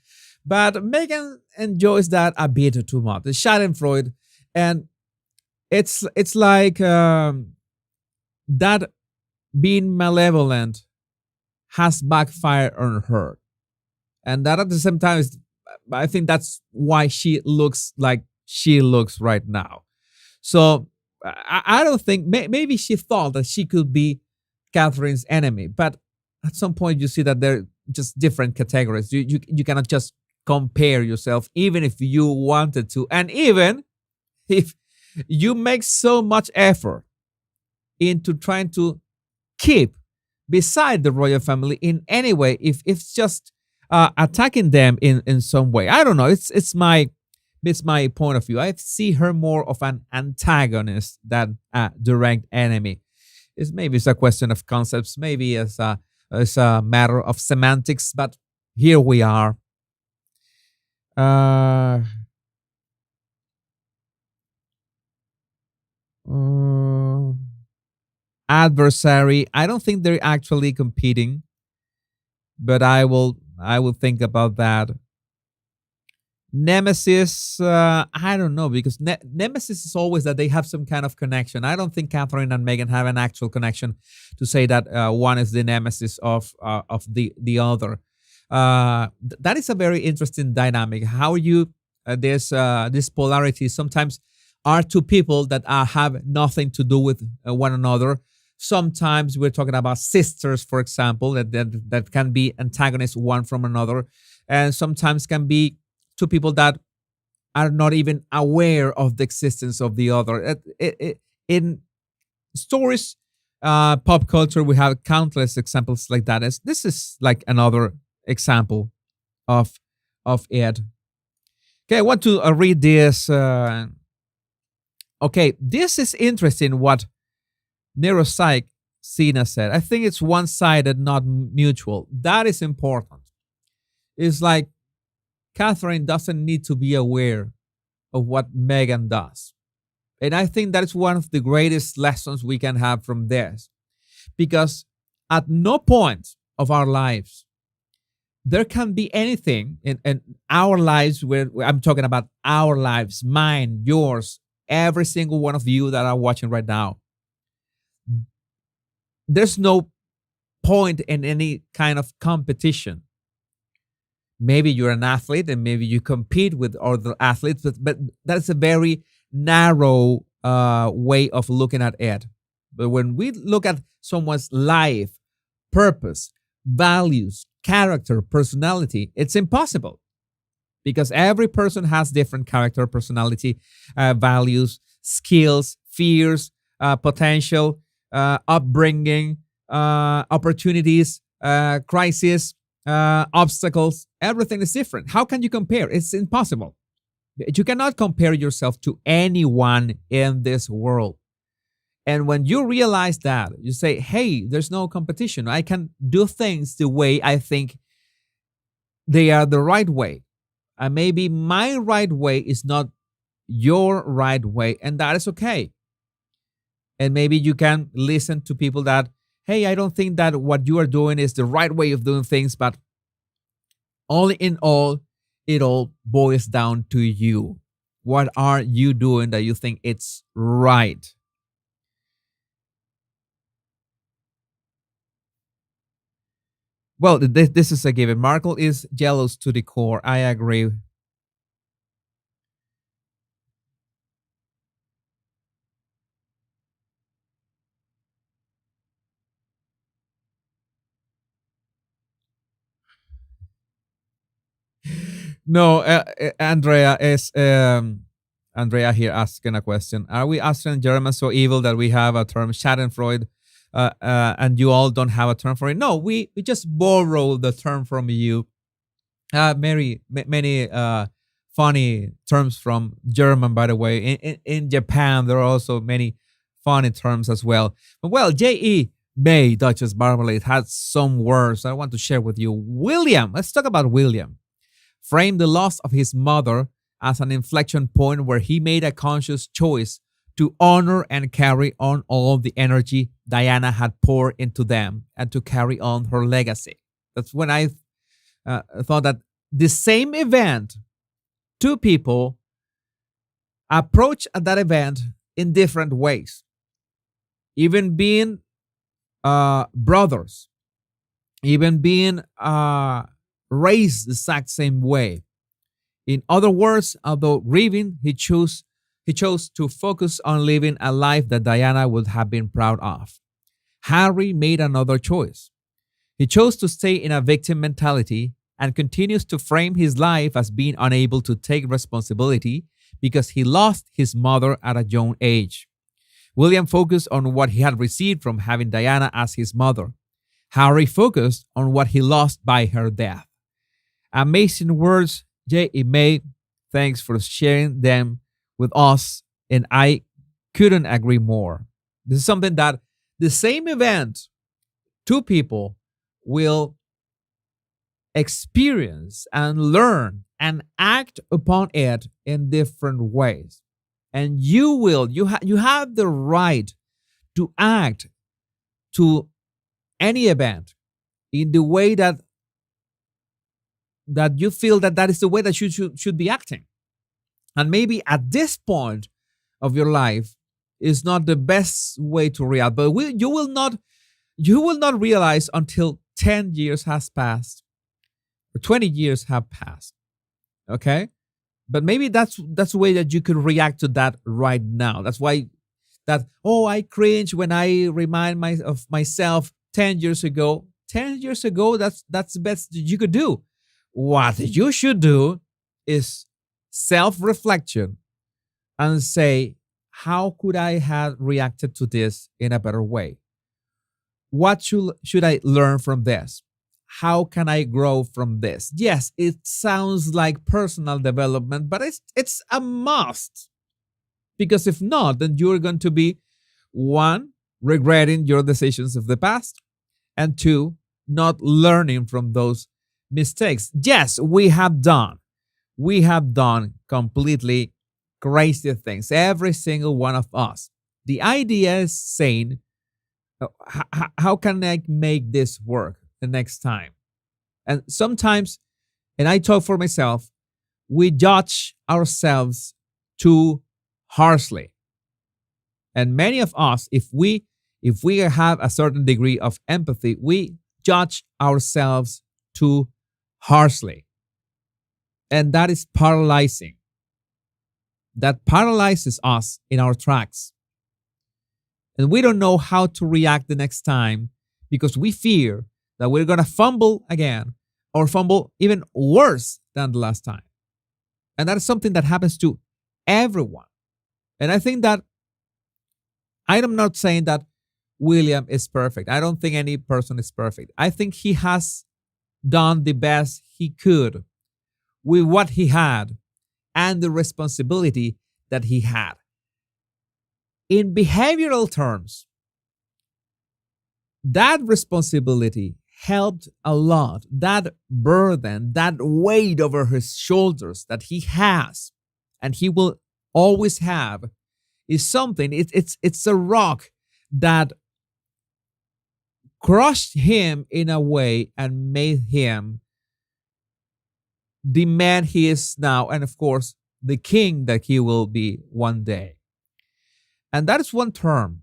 but Meghan enjoys that a bit too much. It's Schadenfreude, and it's like that being malevolent has backfired on her, and that at the same time I think that's why she looks like she looks right now. So I don't think maybe she thought that she could be Catherine's enemy, but at some point you see that they're just different categories. You cannot just compare yourself, even if you wanted to, and even if you make so much effort into trying to keep beside the royal family in any way, if it's just attacking them in some way. I don't know. It's my point of view. I see her more of an antagonist than a direct enemy. Maybe it's a question of concepts. Maybe it's a matter of semantics. But here we are. Adversary. I don't think they're actually competing, but I will think about that. Nemesis, I don't know, because Nemesis is always that they have some kind of connection. I don't think Catherine and Meghan have an actual connection to say that one is the nemesis of the other. That is a very interesting dynamic. How you there's this polarity sometimes are two people that have nothing to do with one another. Sometimes we're talking about sisters, for example, that can be antagonists one from another, and sometimes can be two people that are not even aware of the existence of the other. In stories, pop culture, we have countless examples like that. This is like another example of it. Okay, I want to read this. Okay, this is interesting what neuropsych Sina said. I think it's one-sided, not mutual. That is important. It's like Catherine doesn't need to be aware of what Meghan does. And I think that is one of the greatest lessons we can have from this. Because at no point of our lives, there can be anything in our lives where I'm talking about our lives, mine, yours, every single one of you that are watching right now. There's no point in any kind of competition. Maybe you're an athlete and maybe you compete with other athletes, but that's a very narrow way of looking at it. But when we look at someone's life, purpose, values, character, personality, it's impossible because every person has different character, personality, values, skills, fears, potential, upbringing, opportunities, crisis, obstacles. Everything is different. How can you compare? It's impossible. You cannot compare yourself to anyone in this world. And when you realize that, you say, hey, there's no competition. I can do things the way I think they are the right way. And maybe my right way is not your right way, and that is okay. And maybe you can listen to people that, hey, I don't think that what you are doing is the right way of doing things, but all in all, it all boils down to you. What are you doing that you think it's right? Well, this is a given. Markle is jealous to the core. I agree. No, Andrea here asking a question. Are we Austrian Germans so evil that we have a term Schadenfreude, and you all don't have a term for it? No, we just borrow the term from you. Many funny terms from German, by the way. In Japan, there are also many funny terms as well. But well, J.E. May, Duchess Marmalade, had some words I want to share with you. William, let's talk about William. Framed the loss of his mother as an inflection point where he made a conscious choice to honor and carry on all the energy Diana had poured into them and to carry on her legacy. That's when I thought that the same event, two people approach that event in different ways, even being brothers, even being raised the exact same way. In other words, although grieving, he chose to focus on living a life that Diana would have been proud of. Harry made another choice. He chose to stay in a victim mentality and continues to frame his life as being unable to take responsibility because he lost his mother at a young age. William focused on what he had received from having Diana as his mother. Harry focused on what he lost by her death. Amazing words, J.E. May. Thanks for sharing them with us, and I couldn't agree more. This is something that the same event, two people will experience and learn and act upon it in different ways. And you have the right to act to any event in the way that that you feel that that is the way that you should be acting. And maybe at this point of your life is not the best way to react, but you will not realize until 10 years has passed or 20 years have passed. Okay? But maybe that's the way that you could react to that right now. That's why that, oh, I cringe when I remind of myself 10 years ago. 10 years ago, that's the best you could do. What you should do is self-reflection and say, how could I have reacted to this in a better way? What should I learn from this? How can I grow from this? Yes, it sounds like personal development, but it's a must. Because if not, then you're going to be, one, regretting your decisions of the past, and two, not learning from those mistakes. Yes, we have done completely crazy things, every single one of us. The idea is saying, how can I make this work the next time? And sometimes, and I talk for myself, we judge ourselves too harshly. And many of us, if we have a certain degree of empathy, we judge ourselves too harshly. And that is paralyzing. That paralyzes us in our tracks. And we don't know how to react the next time because we fear that we're going to fumble again or fumble even worse than the last time. And that is something that happens to everyone. And I think that I am not saying that William is perfect. I don't think any person is perfect. I think he has done the best he could with what he had and the responsibility that he had. In behavioral terms, that responsibility helped a lot. That burden, that weight over his shoulders that he has and he will always have is something, it's a rock that crushed him in a way and made him the man he is now, and of course, the king that he will be one day. And that is one term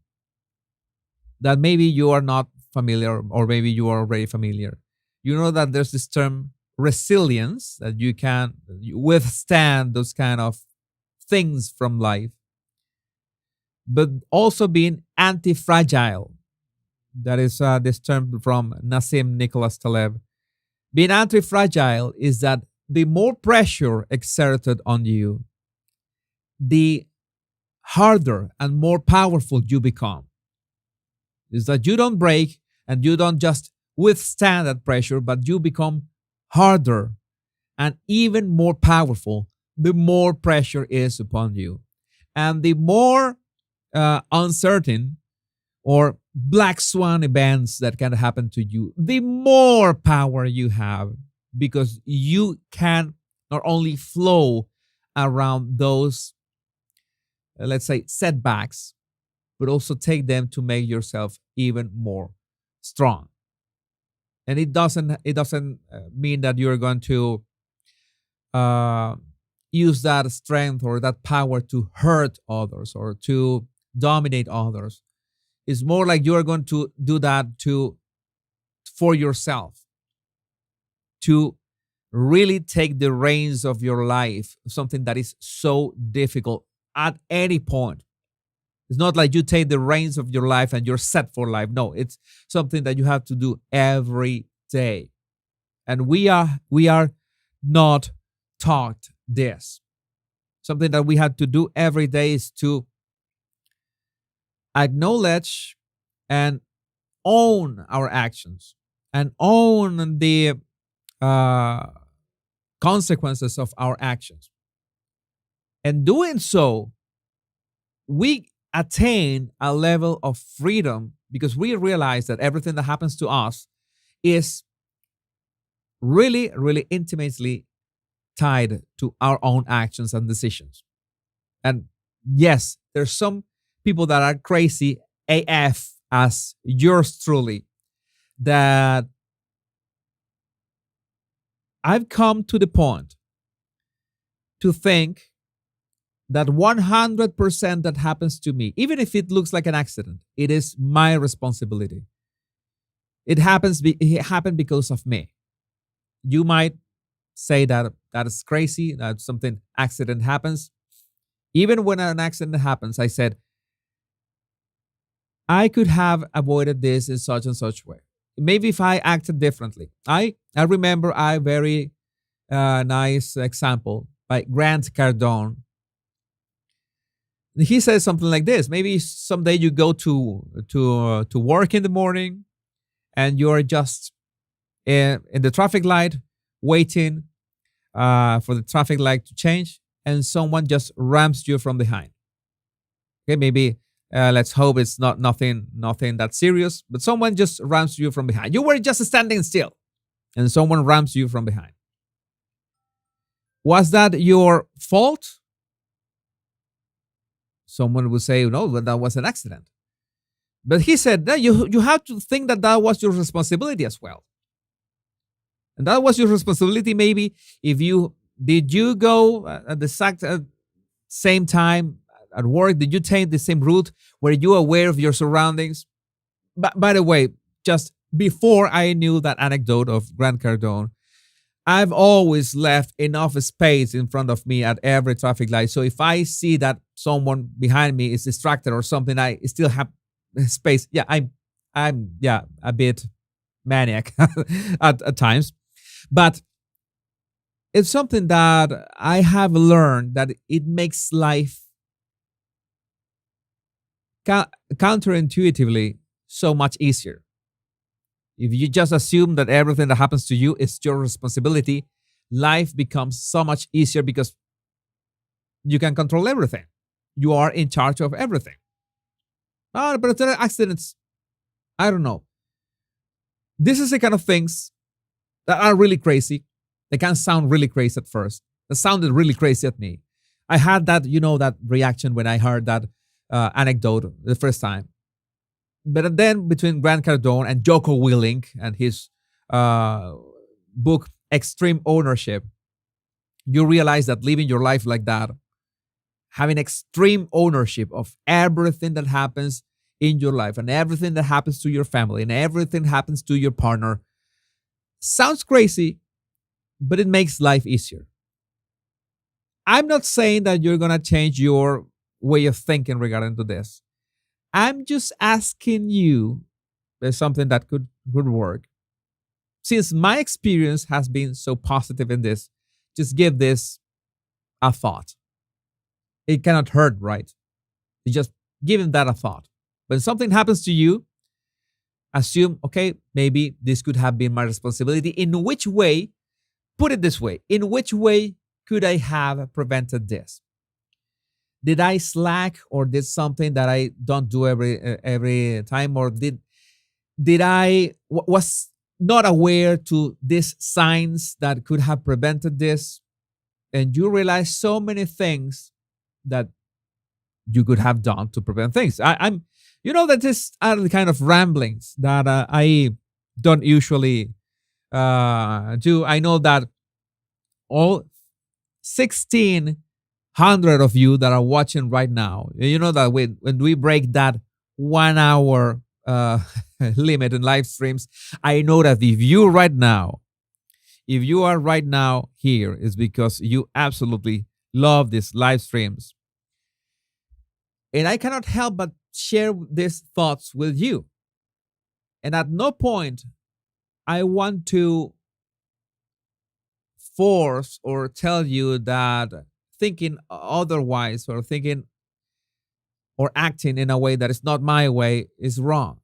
that maybe you are not familiar, or maybe you are already familiar. You know that there's this term resilience, that you can withstand those kind of things from life, but also being anti-fragile. That is this term from Nassim Nicholas Taleb. Being anti-fragile is that the more pressure exerted on you, the harder and more powerful you become. Is that you don't break and you don't just withstand that pressure, but you become harder and even more powerful the more pressure is upon you. And the more uncertain or black swan events that can happen to you, the more power you have, because you can not only flow around those, let's say, setbacks, but also take them to make yourself even more strong. And it doesn't mean that you're going to use that strength or that power to hurt others or to dominate others. It's more like you're going to do that for yourself, to really take the reins of your life, something that is so difficult at any point. It's not like you take the reins of your life and you're set for life. No, it's something that you have to do every day. And we are not taught this. Something that we have to do every day is to acknowledge and own our actions and own the consequences of our actions. And doing so, we attain a level of freedom because we realize that everything that happens to us is really, really intimately tied to our own actions and decisions. And yes, there's some people that are crazy AF, as yours truly, that I've come to the point to think that 100% that happens to me, even if it looks like an accident, it is my responsibility. It happened because of me. You might say that that is crazy, that something accident happens. Even when an accident happens, I said, I could have avoided this in such and such way. Maybe if I acted differently. I remember a very nice example by Grant Cardone. He says something like this: maybe someday you go to work in the morning, and you're just in the traffic light waiting for the traffic light to change, and someone just rams you from behind. Okay, maybe let's hope it's nothing that serious, but someone just rams you from behind. You were just standing still, and someone rams you from behind. Was that your fault? Someone would say, no, but that was an accident. But he said that you have to think that that was your responsibility as well. And that was your responsibility. Maybe if did you go at the exact same time at work? Did you take the same route? Were you aware of your surroundings? By the way, just before I knew that anecdote of Grant Cardone, I've always left enough space in front of me at every traffic light. So if I see that someone behind me is distracted or something, I still have space. Yeah, I'm a bit maniac at times. But it's something that I have learned that it makes life counterintuitively so much easier. If you just assume that everything that happens to you is your responsibility, life becomes so much easier because you can control everything. You are in charge of everything. But if there are accidents, I don't know. This is the kind of things that are really crazy. They can sound really crazy at first. That sounded really crazy at me. I had that, that reaction when I heard that anecdote the first time. But then between Grant Cardone and Jocko Willink and his book Extreme Ownership, you realize that living your life like that, having extreme ownership of everything that happens in your life and everything that happens to your family and everything happens to your partner, sounds crazy, but it makes life easier. I'm not saying that you're going to change your way of thinking regarding to this. I'm just asking you, there's something that could work. Since my experience has been so positive in this, just give this a thought. It cannot hurt, right? You just give that a thought. When something happens to you, assume, okay, maybe this could have been my responsibility. In which way, put it this way, in which way could I have prevented this? Did I slack or did something that I don't do every time, or did I was not aware to these signs that could have prevented this? And you realize so many things that you could have done to prevent things. I'm that these are the kind of ramblings that I don't usually do. I know that all 1,600 of you that are watching right now, that when we break that 1 hour limit in live streams, I know that if you are right now here, is because you absolutely love these live streams. And I cannot help but share these thoughts with you. And at no point I want to force or tell you that thinking otherwise or thinking or acting in a way that is not my way is wrong,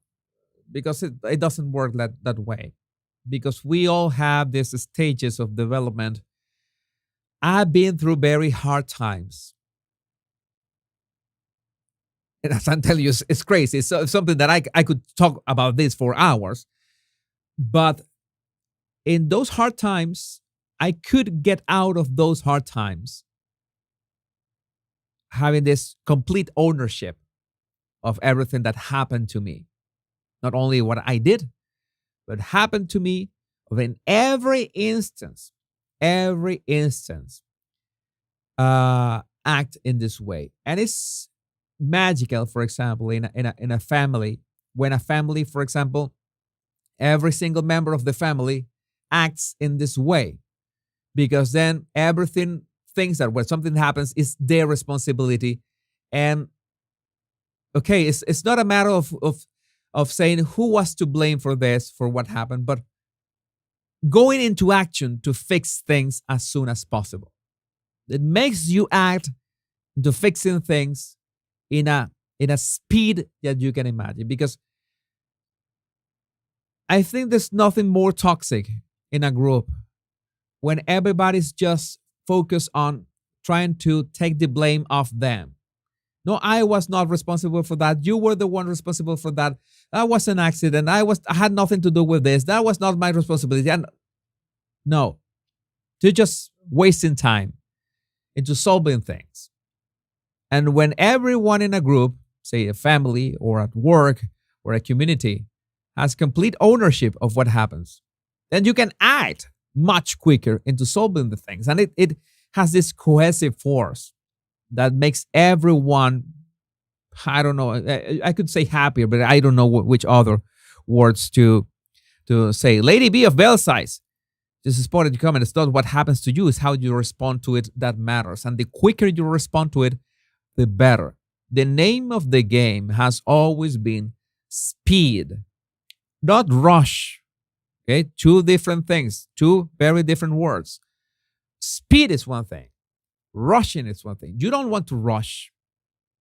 because it doesn't work that way, because we all have these stages of development. I've been through very hard times, and as I'm telling you, it's crazy. It's something that I could talk about this for hours, but in those hard times, I could get out of those hard times having this complete ownership of everything that happened to me. Not only what I did, but happened to me, in every instance every instance act in this way. And it's magical, for example, in a family. When a family, for example, every single member of the family acts in this way, because then everything thinks that when something happens, it's their responsibility. And okay, it's not a matter of saying who was to blame for this, for what happened, but going into action to fix things as soon as possible. It makes you act to fixing things in a speed that you can imagine. Because I think there's nothing more toxic in a group when everybody's just focused on trying to take the blame off them. No, I was not responsible for that. You were the one responsible for that. That was an accident. I had nothing to do with this. That was not my responsibility. And no, you're just wasting time into solving things. And when everyone in a group, say a family or at work or a community, has complete ownership of what happens, then you can act much quicker into solving the things. And it has this cohesive force that makes everyone, I don't know, I could say happier, but I don't know which other words to say. Lady B of Belsize, this is part of the comment. It's not what happens to you, it's how you respond to it that matters. And the quicker you respond to it, the better. The name of the game has always been speed, not rush. Okay, two different things, two very different words. Speed is one thing. Rushing is one thing. You don't want to rush.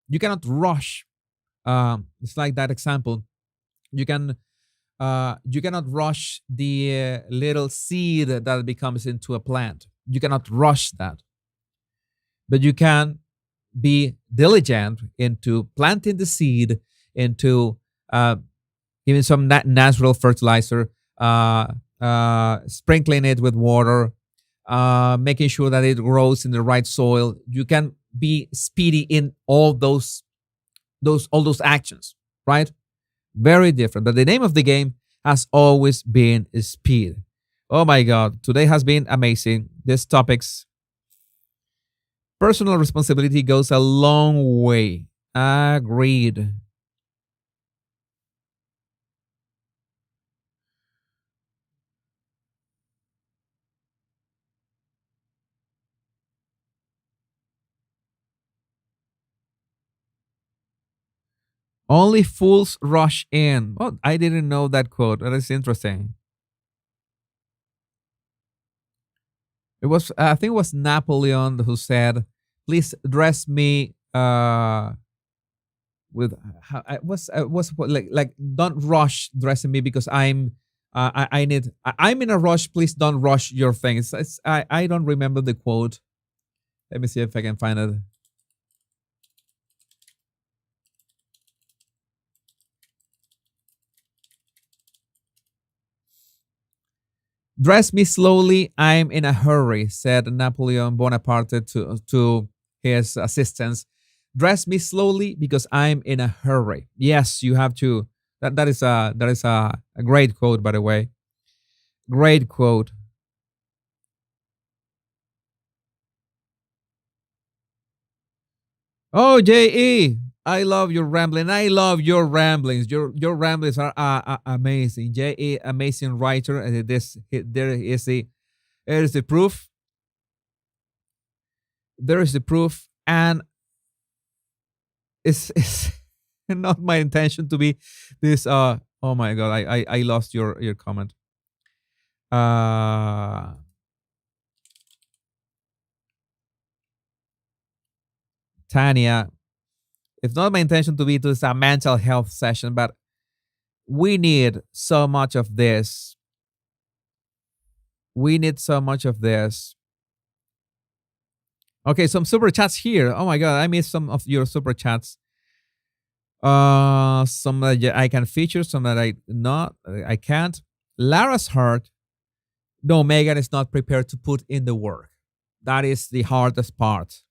You cannot rush. It's like that example. You cannot rush the little seed that becomes into a plant. You cannot rush that. But you can be diligent into planting the seed, into giving some natural fertilizer, sprinkling it with water, making sure that it grows in the right soil. You can be speedy in all those actions, right? Very different. But the name of the game has always been speed. Oh my God, today has been amazing. This topics, personal responsibility goes a long way. Agreed. Only fools rush in. Oh, I didn't know that quote. That is interesting. It was, I think it was Napoleon who said, "Please dress me with." What's like don't rush dressing me because I'm I'm in a rush. Please don't rush your things. I don't remember the quote. Let me see if I can find it. Dress me slowly, I'm in a hurry, said Napoleon Bonaparte to his assistants. Dress me slowly because I'm in a hurry. Yes, you have to. That is a great quote, by the way. Great quote. Oh, J.E., I love your rambling. I love your ramblings. Your ramblings are amazing. J.E., amazing writer. And there is the proof. There is the proof. And it's not my intention to be this. Oh my God, I lost your comment. Tanya, it's not my intention to be this a mental health session, but we need so much of this. We need so much of this. Okay, some super chats here. Oh my God, I missed some of your super chats. Some that I can feature, some that I can't. Lara's heart. No, Meghan is not prepared to put in the work. That is the hardest part.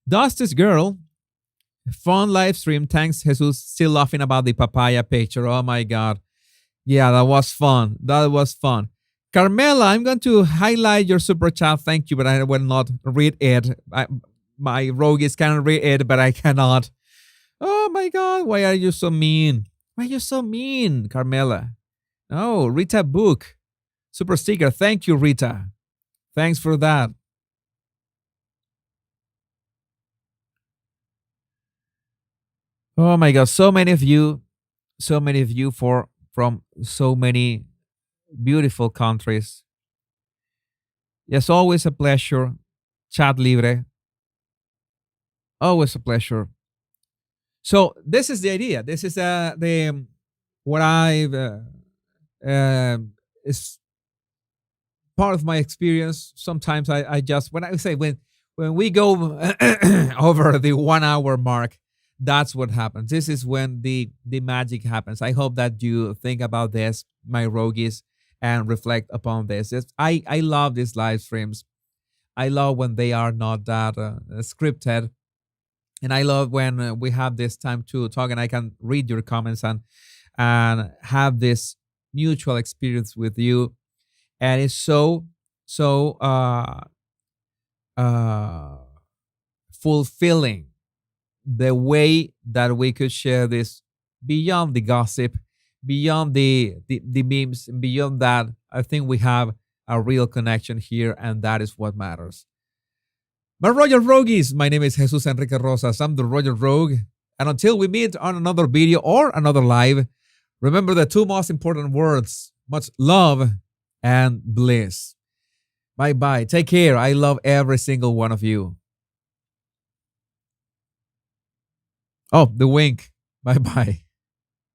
Dusty's girl. Fun live stream. Thanks, Jesus. Still laughing about the papaya picture. Oh my God. Yeah, that was fun. That was fun. Carmela, I'm going to highlight your super chat. Thank you, but I will not read it. My rogues can read it, but I cannot. Oh my God, why are you so mean? Why are you so mean, Carmela? No, Rita Book. Super sticker. Thank you, Rita. Thanks for that. Oh my God, so many of you from so many beautiful countries. Yes, always a pleasure. Chat Libre. Always a pleasure. So this is the idea. This is the what I've is part of my experience. Sometimes I just when I say when we go over the 1 hour mark, that's what happens. This is when the magic happens. I hope that you think about this, my rogues, and reflect upon this. I love these live streams. I love when they are not that scripted, and I love when we have this time to talk, and I can read your comments and have this mutual experience with you. And it's so uh fulfilling the way that we could share this beyond the gossip, beyond the memes, and beyond that. I think we have a real connection here, and that is what matters. My Royal Rogues, my name is Jesus Enrique Rosas. I'm the Royal Rogue. And until we meet on another video or another live, remember the two most important words: much love and bliss. Bye bye. Take care. I love every single one of you. Oh, the wink. Bye bye.